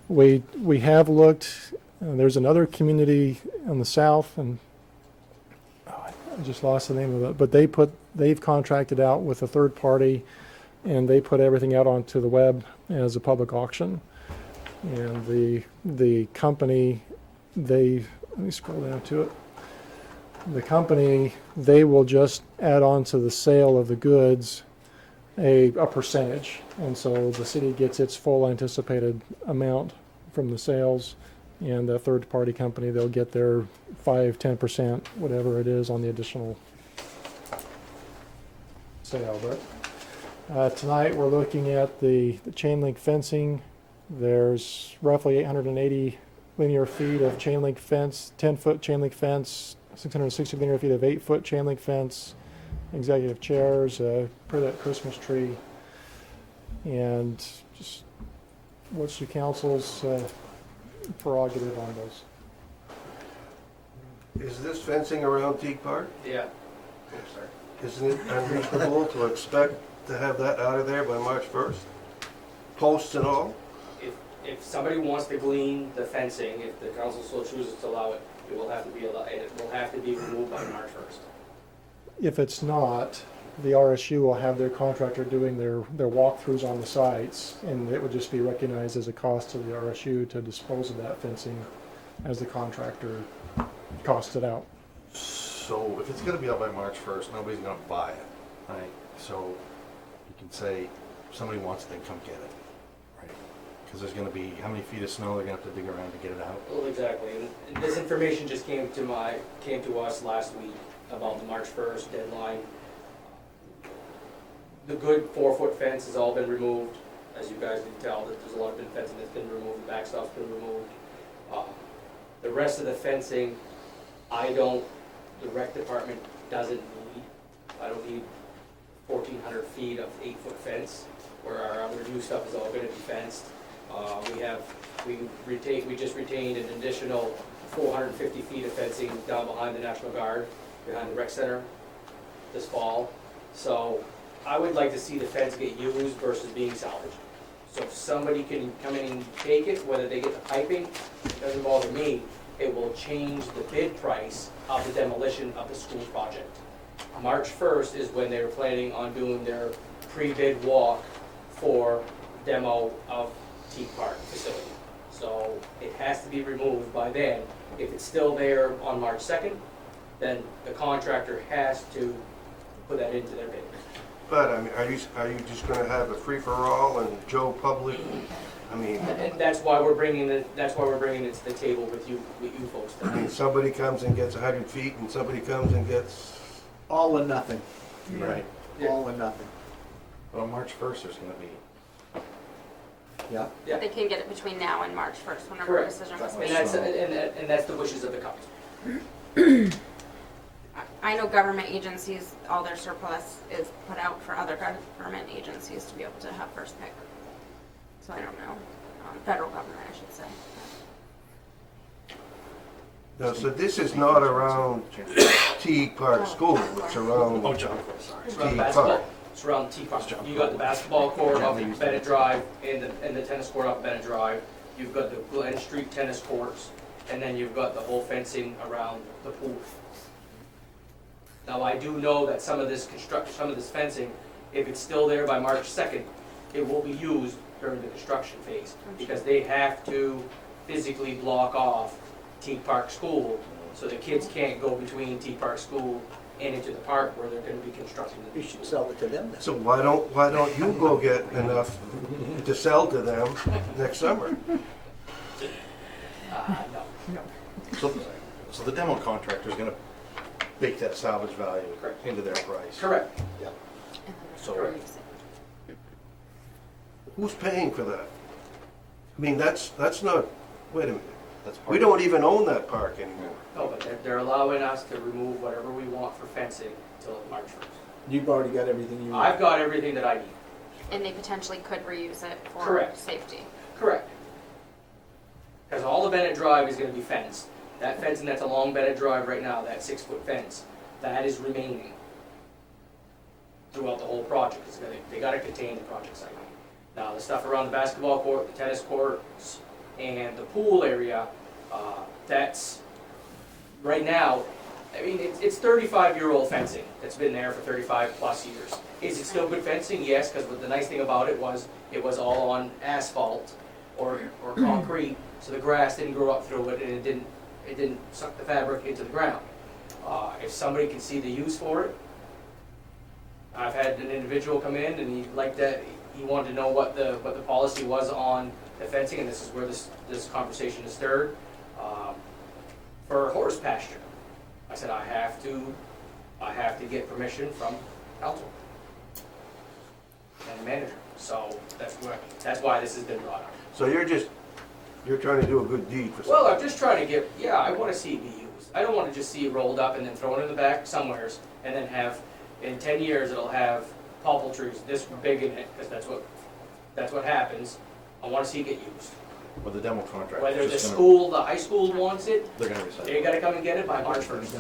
[SPEAKER 6] we have looked. There's another community in the south, and I just lost the name of it, but they've contracted out with a third party, and they put everything out onto the web as a public auction. And the company, let me scroll down to it. The company, they will just add on to the sale of the goods a percentage. And so the city gets its full anticipated amount from the sales, and the third party company, they'll get their 5-10%, whatever it is, on the additional sale. But tonight we're looking at the chain link fencing. There's roughly 880 linear feet of chain link fence, 10-foot chain link fence, 660 linear feet of 8-foot chain link fence, executive chairs, pre-lit Christmas tree, and just what's the council's prerogative on those.
[SPEAKER 1] Is this fencing around Teague Park?
[SPEAKER 10] Yeah.
[SPEAKER 1] Isn't it unreasonable to expect to have that out of there by March 1st? Posts and all?
[SPEAKER 10] If somebody wants to glean the fencing, if the council so chooses to allow it, it will have to be allowed, it will have to be removed by March 1st.
[SPEAKER 6] If it's not, the RSU will have their contractor doing their walkthroughs on the sites, and it would just be recognized as a cost to the RSU to dispose of that fencing as the contractor costs it out.
[SPEAKER 7] So if it's gonna be out by March 1st, nobody's gonna buy it, right? So you can say, if somebody wants it, then come get it, right? Because there's gonna be, how many feet of snow they're gonna have to dig around to get it out?
[SPEAKER 10] Well, exactly, and this information just came to us last week about the March 1st deadline. The good 4-foot fence has all been removed, as you guys can tell, that there's a lot of been fencing that's been removed, the backstop's been removed. The rest of the fencing, the rec department doesn't need. I don't need 1,400 feet of 8-foot fence, where our other new stuff is all gonna be fenced. We just retained an additional 450 feet of fencing down behind the National Guard, behind the rec center this fall. So I would like to see the fence get used versus being salvaged. So if somebody can come in and take it, whether they get the piping, it doesn't bother me. It will change the bid price of the demolition of the school project. March 1st is when they were planning on doing their pre-bid walk for demo of Teague Park facility. So it has to be removed by then. If it's still there on March 2nd, then the contractor has to put that into their bid.
[SPEAKER 1] But, I mean, are you just gonna have a free-for-all and Joe Public? I mean,
[SPEAKER 10] And that's why we're bringing it to the table with you folks
[SPEAKER 1] I mean,
[SPEAKER 10] tonight.
[SPEAKER 1] somebody comes and gets 100 feet and somebody comes and gets,
[SPEAKER 5] All or nothing,
[SPEAKER 7] Right.
[SPEAKER 5] all or nothing.
[SPEAKER 7] But on March 1st, there's gonna be,
[SPEAKER 5] Yeah.
[SPEAKER 10] Yeah.
[SPEAKER 14] They can get it between now and March 1st, whenever a
[SPEAKER 10] Correct.
[SPEAKER 14] decision was
[SPEAKER 10] And
[SPEAKER 14] made.
[SPEAKER 10] that's the wishes of the council.
[SPEAKER 14] I know government agencies, all their surplus is put out for other government agencies to be able to have first pick. So I don't know, federal government, I should say.
[SPEAKER 1] no, so this is not around Teague Park School, it's around
[SPEAKER 10] It's around
[SPEAKER 1] Teague
[SPEAKER 10] basketball.
[SPEAKER 1] Park.
[SPEAKER 10] It's around Teague Park. You got the basketball court off of Bennett Drive and the tennis court off Bennett Drive. You've got the Glen Street tennis courts, and then you've got the whole fencing around the pool. Now, I do know that some of this fencing, if it's still there by March 2nd, it will be used during the construction phase, because they have to physically block off Teague Park School, so the kids can't go between Teague Park School and into the park where they're gonna be constructing the
[SPEAKER 5] You should sell it to them then.
[SPEAKER 1] So why don't you go get enough to sell to them next summer?
[SPEAKER 10] No.
[SPEAKER 7] so the demo contractor's gonna bake that salvage value
[SPEAKER 10] Correct.
[SPEAKER 7] into their price.
[SPEAKER 10] Correct.
[SPEAKER 7] Yeah.
[SPEAKER 14] And then there's
[SPEAKER 7] So-
[SPEAKER 14] the release.
[SPEAKER 1] Who's paying for that? I mean, that's not, wait a minute,
[SPEAKER 7] That's part
[SPEAKER 1] we
[SPEAKER 7] of
[SPEAKER 1] don't even own that park anymore.
[SPEAKER 10] No, but they're allowing us to remove whatever we want for fencing until March 1st.
[SPEAKER 5] You've already got everything you need.
[SPEAKER 10] I've got everything that I need.
[SPEAKER 14] And they potentially could reuse it for
[SPEAKER 10] Correct.
[SPEAKER 14] safety.
[SPEAKER 10] Correct. Because all the Bennett Drive is gonna be fenced. That fencing that's along Bennett Drive right now, that 6-foot fence, that is remaining throughout the whole project. They gotta contain the project site. Now, the stuff around the basketball court, the tennis courts, and the pool area, that's, right now, I mean, it's 35-year-old fencing that's been there for 35-plus years. Is it still good fencing? Yes, because the nice thing about it was all on asphalt or concrete, so the grass didn't grow up through it and it didn't suck the fabric into the ground. If somebody can see the use for it, I've had an individual come in and he wanted to know what the policy was on the fencing, and this is where this conversation is stirred. For horse pasture, I said I have to get permission from council and the manager. So that's why this has been brought up.
[SPEAKER 1] So you're trying to do a good deed for
[SPEAKER 10] Well,
[SPEAKER 1] somebody.
[SPEAKER 10] I'm just trying to I want to see it be used. I don't want to just see it rolled up and then thrown in the back somewheres and then have, in 10 years, it'll have poplar trees this big in it, because that's what happens. I want to see it get used.
[SPEAKER 7] Or the demo contract.
[SPEAKER 10] Whether the
[SPEAKER 7] just gonna-
[SPEAKER 10] school, the high school wants it,
[SPEAKER 7] They're gonna recycle.
[SPEAKER 10] they gotta come and get it by March 1st.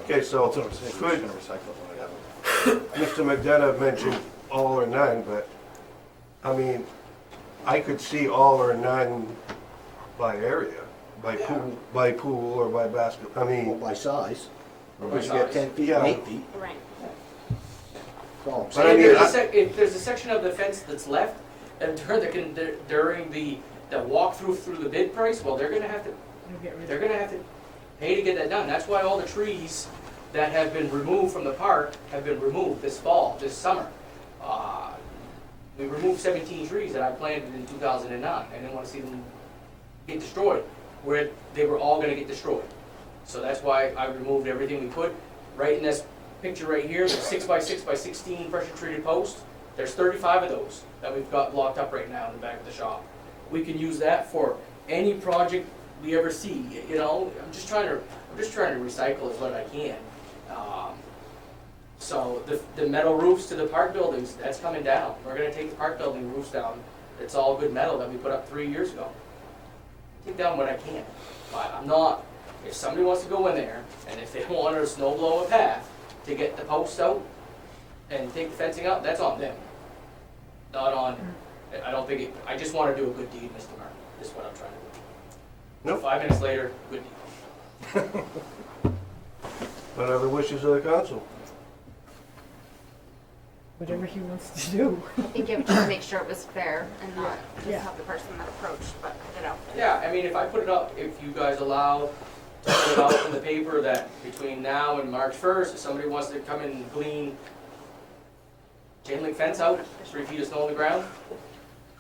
[SPEAKER 1] Okay, so
[SPEAKER 7] That's what I'm saying,
[SPEAKER 1] could
[SPEAKER 7] they're just gonna recycle it when I have it.
[SPEAKER 1] Mr. McDonough mentioned all or none, but, I mean, I could see all or none by area, by pool or by basket, I
[SPEAKER 5] Or
[SPEAKER 1] mean,
[SPEAKER 5] by size.
[SPEAKER 10] Or by
[SPEAKER 5] Because you get
[SPEAKER 10] size.
[SPEAKER 5] 10 feet
[SPEAKER 1] Yeah.
[SPEAKER 5] and 8 feet.
[SPEAKER 14] Right.
[SPEAKER 5] That's all I'm
[SPEAKER 1] But
[SPEAKER 5] saying.
[SPEAKER 1] I
[SPEAKER 10] If
[SPEAKER 1] mean,
[SPEAKER 10] there's if there's a section of the fence that's left, and during the walkthrough through the bid price, well, they're gonna have to
[SPEAKER 4] You'll get rid of
[SPEAKER 10] they're gonna have to pay to get that done. That's why all the trees that have been removed from the park have been removed this fall, this summer. We removed 17 trees that I planted in 2009. I didn't wanna see them get destroyed, where they were all gonna get destroyed. So that's why I removed everything we could. Right in this picture right here, the 6x6 by 16 pressure treated posts, there's 35 of those that we've got blocked up right now in the back of the shop. We can use that for any project we ever see, you know. I'm just trying to recycle as what I can. So the metal roofs to the park buildings, that's coming down. We're gonna take the park building roofs down. It's all good metal that we put up 3 years ago. Take down what I can. But I'm not, if somebody wants to go in there, and if they want to snow blow a path to get the posts out and take the fencing out, that's on them. Not on, I don't think I just want to do a good deed, Mr. Mayor, is what I'm trying to do.
[SPEAKER 1] Nope.
[SPEAKER 10] 5 minutes later, good deed.
[SPEAKER 1] what are the wishes of the council?
[SPEAKER 4] whatever he wants to do.
[SPEAKER 14] I think you have to make sure it was fair and not just
[SPEAKER 4] Yeah.
[SPEAKER 14] have the person that approached, but put it out there.
[SPEAKER 10] Yeah, I mean, if I put it up, if you guys allow to put it out in the paper that between now and March 1st, if somebody wants to come and glean chain link fence out, 3 feet of snow on the ground,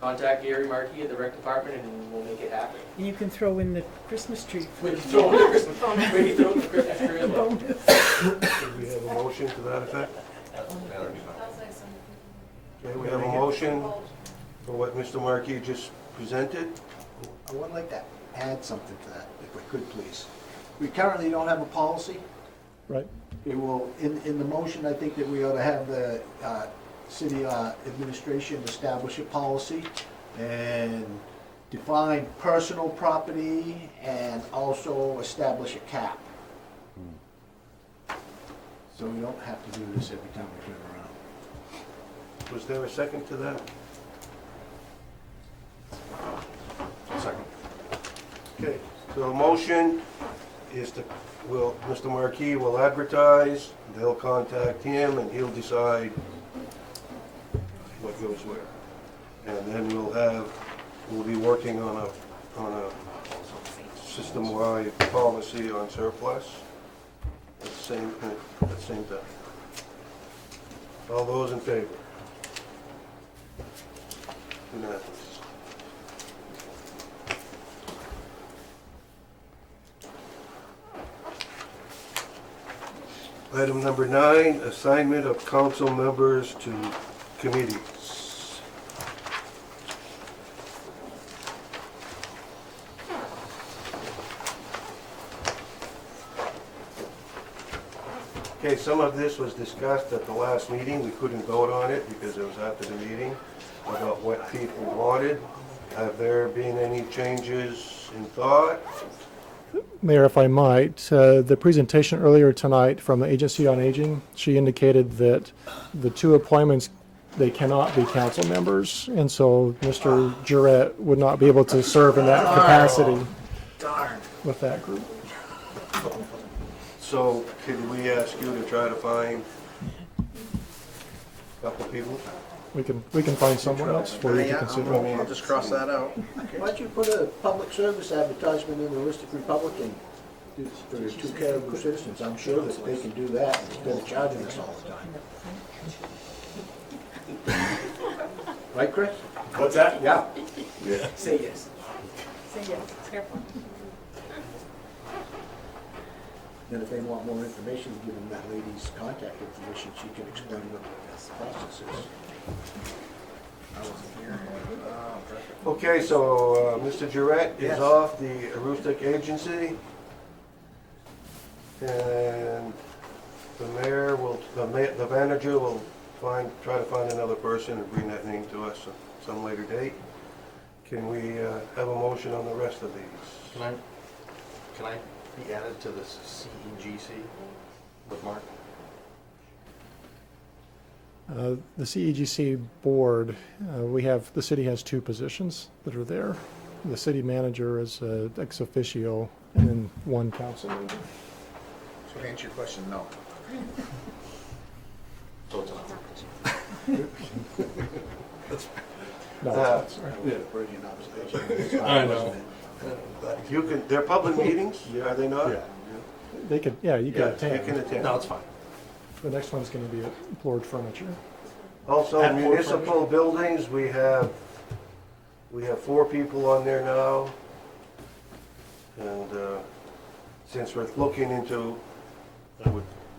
[SPEAKER 10] contact Gary Markey at the rec department and we'll make it happen.
[SPEAKER 4] And you can throw in the Christmas tree
[SPEAKER 10] We
[SPEAKER 4] for
[SPEAKER 10] can throw in the Christmas, we can throw in the Christmas tree as well.
[SPEAKER 4] bonus.
[SPEAKER 1] Do we have a motion to that effect? Okay, we have a motion for what Mr. Markey just presented.
[SPEAKER 5] I would like to add something to that, if we could, please. We currently don't have a policy.
[SPEAKER 6] Right.
[SPEAKER 5] It will, in the motion, I think that we ought to have the city administration establish a policy and define personal property and also establish a cap. So we don't have to do this every time we turn around.
[SPEAKER 1] Was there a second to that?
[SPEAKER 7] Second.
[SPEAKER 1] Okay, so the motion is to, Mr. Markey will advertise, they'll contact him, and he'll decide what goes where. And then we'll be working on a system-wide policy on surplus at the same time. All those in favor? Unanimous. Item number 9, assignment of council members to committees. Okay, some of this was discussed at the last meeting. We couldn't vote on it because it was after the meeting, about what people wanted. Have there been any changes in thought?
[SPEAKER 6] Mayor, if I might, the presentation earlier tonight from the Agency on Aging, she indicated that the two appointments, they cannot be council members, and so Mr. Jurett would not be able to serve in that capacity with that group.
[SPEAKER 1] So could we ask you to try to find a couple people?
[SPEAKER 6] We can find someone else for you to consider.
[SPEAKER 7] I'll just cross that out.
[SPEAKER 5] Why don't you put a public service advertisement in the Aroostook Republican for the two Caribou citizens? I'm sure that they can do that instead of charging us all the time. Right, Chris?
[SPEAKER 10] What's that?
[SPEAKER 5] Yeah.
[SPEAKER 10] Say yes.
[SPEAKER 4] Say yes, careful.
[SPEAKER 5] Then if they want more information, give them that lady's contact information. She can explain what the process is.
[SPEAKER 7] I wasn't here.
[SPEAKER 1] Okay, so Mr. Jurett is
[SPEAKER 5] Yes.
[SPEAKER 1] off the Aroostook Agency. And the mayor will, the manager will try to find another person and bring that name to us at some later date. Can we have a motion on the rest of these?
[SPEAKER 7] Can I be added to this CEGC with Mark?
[SPEAKER 6] The CEGC board, the city has two positions that are there. The city manager is ex officio, and then one council member.
[SPEAKER 5] So to answer your question, no.
[SPEAKER 7] So it's not.
[SPEAKER 6] No, it's not.
[SPEAKER 5] Brilliant observation.
[SPEAKER 7] I know.
[SPEAKER 1] You can, they're public meetings, are they not?
[SPEAKER 7] Yeah.
[SPEAKER 6] They could, yeah, you could
[SPEAKER 1] Yeah,
[SPEAKER 6] attend.
[SPEAKER 1] they can attend.
[SPEAKER 7] No, it's fine.
[SPEAKER 6] The next one's going to be at Lord Furniture.
[SPEAKER 1] Also,
[SPEAKER 7] At Fort
[SPEAKER 1] municipal buildings, we have 4 people on there now. And since we're looking into,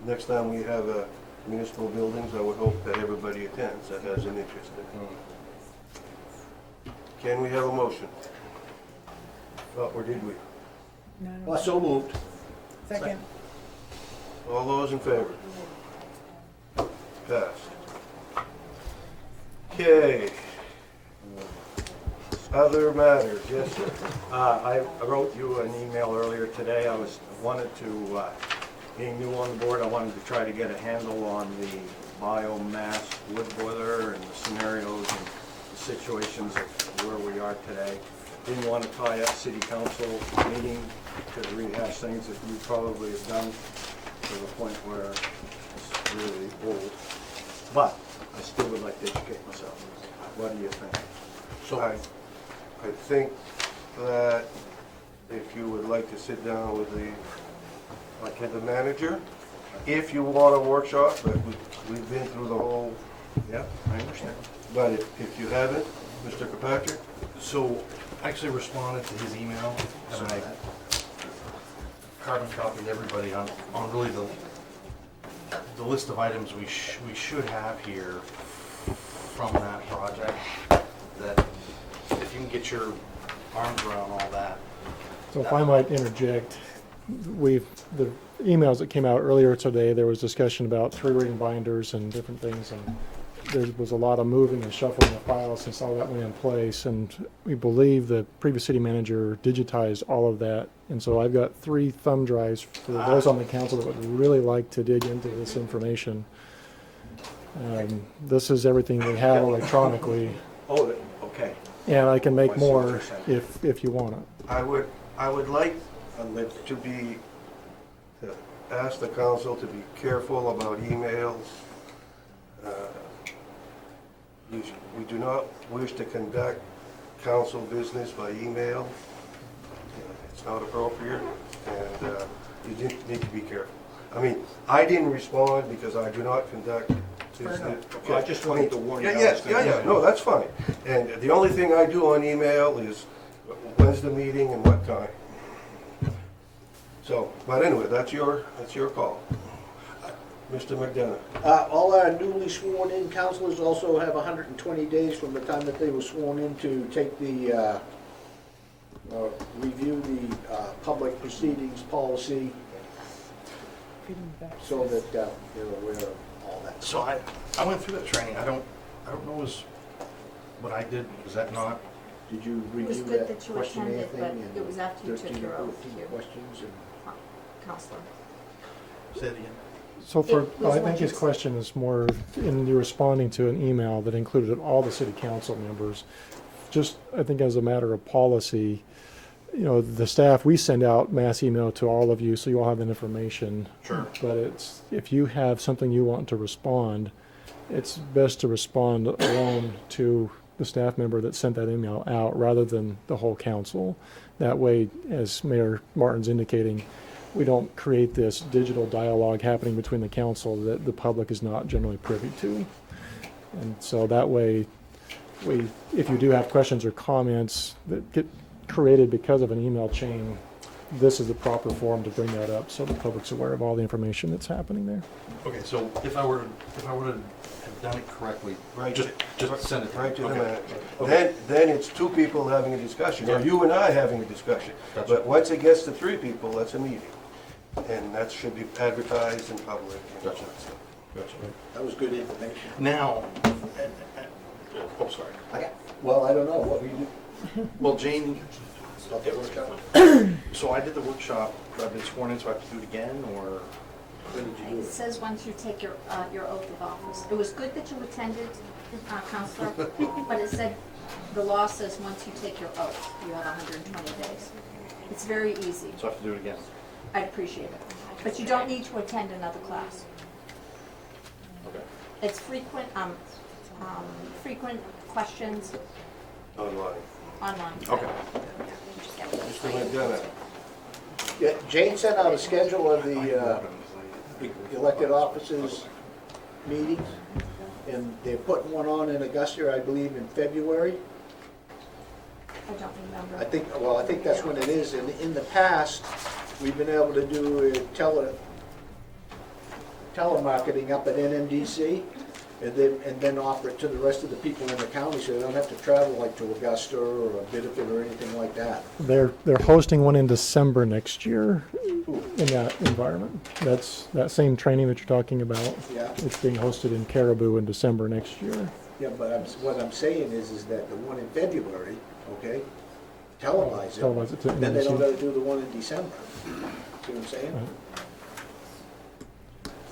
[SPEAKER 1] next time we have municipal buildings, I would hope that everybody attends that has an interest in it. Can we have a motion? Or did we?
[SPEAKER 5] Well, so moved.
[SPEAKER 4] Second.
[SPEAKER 1] All those in favor? Passed. Okay. Other matters, yes, sir.
[SPEAKER 9] I wrote you an email earlier today. Being new on the board, I wanted to try to get a handle on the biomass wood boiler and the scenarios and the situations of where we are today. Didn't want to tie up city council meeting to rehash things that you probably have done to the point where it's really old. But I still would like to educate myself. What do you think?
[SPEAKER 1] So I think that if you would like to sit down with the manager, if you want a workshop, but we've been through the whole,
[SPEAKER 9] Yeah, I understand.
[SPEAKER 1] but if you haven't, Mr. Kirkpatrick?
[SPEAKER 7] So I actually responded to his email and I carbon copied everybody on really the list of items we should have here from that project, that if you can get your arms around all that.
[SPEAKER 6] So if I might interject, the emails that came out earlier today, there was discussion about 3-ring binders and different things, and there was a lot of moving and shuffling of files since all that went in place, and we believe the previous city manager digitized all of that, and so I've got 3 thumb drives for those on the council that would really like to dig into this information. This is everything we have electronically,
[SPEAKER 9] Oh, okay.
[SPEAKER 6] and I can make
[SPEAKER 9] I see what
[SPEAKER 6] more
[SPEAKER 9] you're saying.
[SPEAKER 6] if you want it.
[SPEAKER 1] I would like to ask the council to be careful about emails. We do not wish to conduct council business by email. It's not appropriate, and you need to be careful. I mean, I didn't respond because I do not conduct business.
[SPEAKER 9] Okay, I just wanted to warn you.
[SPEAKER 1] Yeah, no, that's fine. And the only thing I do on email is when's the meeting and what time. So, but anyway, that's your call. Mr. McDonough.
[SPEAKER 5] All our newly sworn in councilors also have 120 days from the time that they were sworn in to take the, review the public proceedings policy so that they're aware of all that.
[SPEAKER 7] So I went through that training. I don't know what I did. Was that not?
[SPEAKER 5] Did you
[SPEAKER 8] It was
[SPEAKER 5] review
[SPEAKER 8] good
[SPEAKER 5] that
[SPEAKER 8] that you
[SPEAKER 5] questionnaire
[SPEAKER 8] attended,
[SPEAKER 5] thing?
[SPEAKER 8] but
[SPEAKER 5] and
[SPEAKER 8] it was after you took
[SPEAKER 5] 13
[SPEAKER 8] your
[SPEAKER 5] or
[SPEAKER 8] oath,
[SPEAKER 5] 14
[SPEAKER 8] too.
[SPEAKER 5] questions and
[SPEAKER 8] Counselor.
[SPEAKER 7] Say it again.
[SPEAKER 6] So for,
[SPEAKER 8] It was
[SPEAKER 6] I think his
[SPEAKER 8] like-
[SPEAKER 6] question is more in you responding to an email that included all the city council members. Just, I think as a matter of policy, the staff, we send out mass email to all of you, so you all have that information.
[SPEAKER 7] Sure.
[SPEAKER 6] But if you have something you want to respond, it's best to respond alone to the staff member that sent that email out rather than the whole council. That way, as Mayor Martin's indicating, we don't create this digital dialogue happening between the council that the public is not generally privy to. And so that way, if you do have questions or comments that get created because of an email chain, this is the proper forum to bring that up so the public's aware of all the information that's happening there.
[SPEAKER 7] Okay, so if I were to have done it correctly, just send it
[SPEAKER 1] Right to the
[SPEAKER 7] Okay.
[SPEAKER 1] manager.
[SPEAKER 7] Okay.
[SPEAKER 1] Then it's 2 people having a discussion, or
[SPEAKER 7] Yeah.
[SPEAKER 1] you and I having a discussion.
[SPEAKER 7] Gotcha.
[SPEAKER 1] But once it gets to 3 people, that's a meeting. And that should be advertised in public. and all
[SPEAKER 7] Gotcha.
[SPEAKER 1] that stuff.
[SPEAKER 7] Gotcha.
[SPEAKER 5] that was good information.
[SPEAKER 7] Now, oh, sorry.
[SPEAKER 5] Well, I don't know, what we do,
[SPEAKER 7] Well, Jane, so I did the workshop, I've been sworn in, so I have to do it again, or when did you do
[SPEAKER 8] It
[SPEAKER 7] it?
[SPEAKER 8] says once you take your oath of office. It was good that you attended, Counselor, but it said, the law says once you take your oath, you have 120 days. It's very easy.
[SPEAKER 7] So I have to do it again?
[SPEAKER 8] I'd appreciate it. But you don't need to attend another class.
[SPEAKER 7] Okay.
[SPEAKER 8] It's frequent questions
[SPEAKER 1] Online.
[SPEAKER 8] online.
[SPEAKER 7] Okay.
[SPEAKER 1] Mr. McDonough.
[SPEAKER 5] Yeah, Jane sent out a schedule of the elected officers' meetings, and they're putting one on in Augusta, I believe, in February.
[SPEAKER 8] I don't remember.
[SPEAKER 5] I think that's when it is. And in the past, we've been able to do telemarketing up at NMDC, and then offer it to the rest of the people in the county, so they don't have to travel like to Augusta or Biddeford or anything like that.
[SPEAKER 6] They're hosting one in December next year in that environment. That's that same training that you're talking about.
[SPEAKER 5] Yeah.
[SPEAKER 6] It's being hosted in Caribou in December next year.
[SPEAKER 5] Yeah, but what I'm saying is that the one in February, okay, televise it.
[SPEAKER 6] Televise it to
[SPEAKER 5] Then they don't
[SPEAKER 6] NBC.
[SPEAKER 5] gotta do the one in December. See what I'm saying?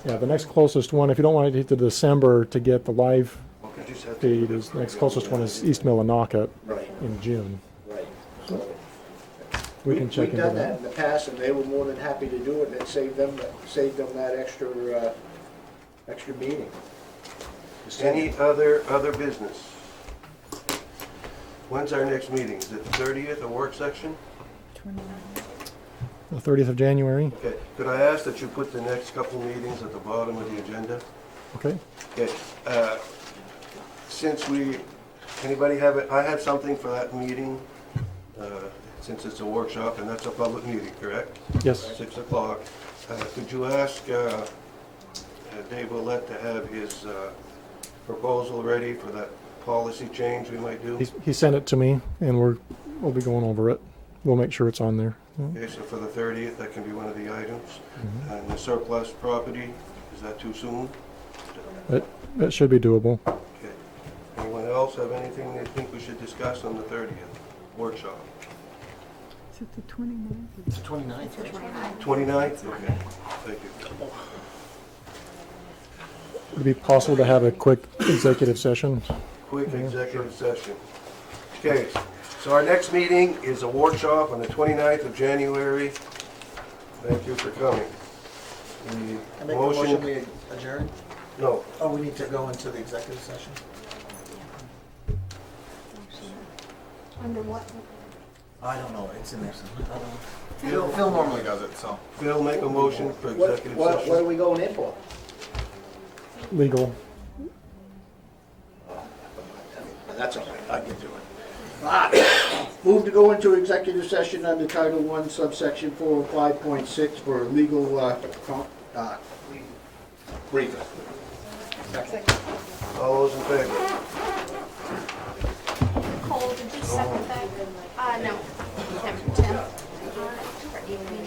[SPEAKER 6] Yeah, the next closest one, if you don't want to hit to December to get the live
[SPEAKER 1] Okay, just have to-
[SPEAKER 6] feed, is the next closest one is East Millinocket
[SPEAKER 5] Right,
[SPEAKER 6] in June.
[SPEAKER 5] right.
[SPEAKER 6] We can check
[SPEAKER 5] We've
[SPEAKER 6] into
[SPEAKER 5] done that
[SPEAKER 6] that.
[SPEAKER 5] in the past, and they were more than happy to do it, and it saved them that extra meeting.
[SPEAKER 1] Any other business? When's our next meeting? Is it the 30th, a work section?
[SPEAKER 6] The 30th of January,
[SPEAKER 1] Okay, could I ask that you put the next couple meetings at the bottom of the agenda?
[SPEAKER 6] okay?
[SPEAKER 1] Okay, since anybody have it, I have something for that meeting, since it's a workshop and that's a public meeting, correct?
[SPEAKER 6] Yes,
[SPEAKER 1] 6 o'clock. Could you ask Dave Willett to have his proposal ready for that policy change we might do?
[SPEAKER 6] he sent it to me, and we'll be going over it. We'll make sure it's on there.
[SPEAKER 1] Okay, so for the 30th, that can be one of the items. And the surplus property, is that too soon?
[SPEAKER 6] That should be doable.
[SPEAKER 1] Okay. Anyone else have anything they think we should discuss on the 30th workshop?
[SPEAKER 4] Is it the 29th?
[SPEAKER 7] It's the 29th.
[SPEAKER 1] 29th? Okay, thank you.
[SPEAKER 6] Would it be possible to have a quick executive session?
[SPEAKER 1] Quick executive session. Okay, so our next meeting is a workshop on the 29th of January. Thank you for coming.
[SPEAKER 2] I make a motion we adjourn?
[SPEAKER 1] No,
[SPEAKER 2] Oh, we need to go into the executive session?
[SPEAKER 8] Under what?
[SPEAKER 2] I don't know, it's in there somewhere. I don't know. Phil normally does it, so.
[SPEAKER 1] Phil, make a motion for
[SPEAKER 5] What
[SPEAKER 1] executive
[SPEAKER 5] are
[SPEAKER 1] session.
[SPEAKER 5] we going in for?
[SPEAKER 6] Legal.
[SPEAKER 5] That's all right, I can do it. Move to go into executive session under Title 1, subsection 405.6 for legal briefing.
[SPEAKER 1] All those in favor?
[SPEAKER 14] Cole, did you second that? No. Tim. For evening.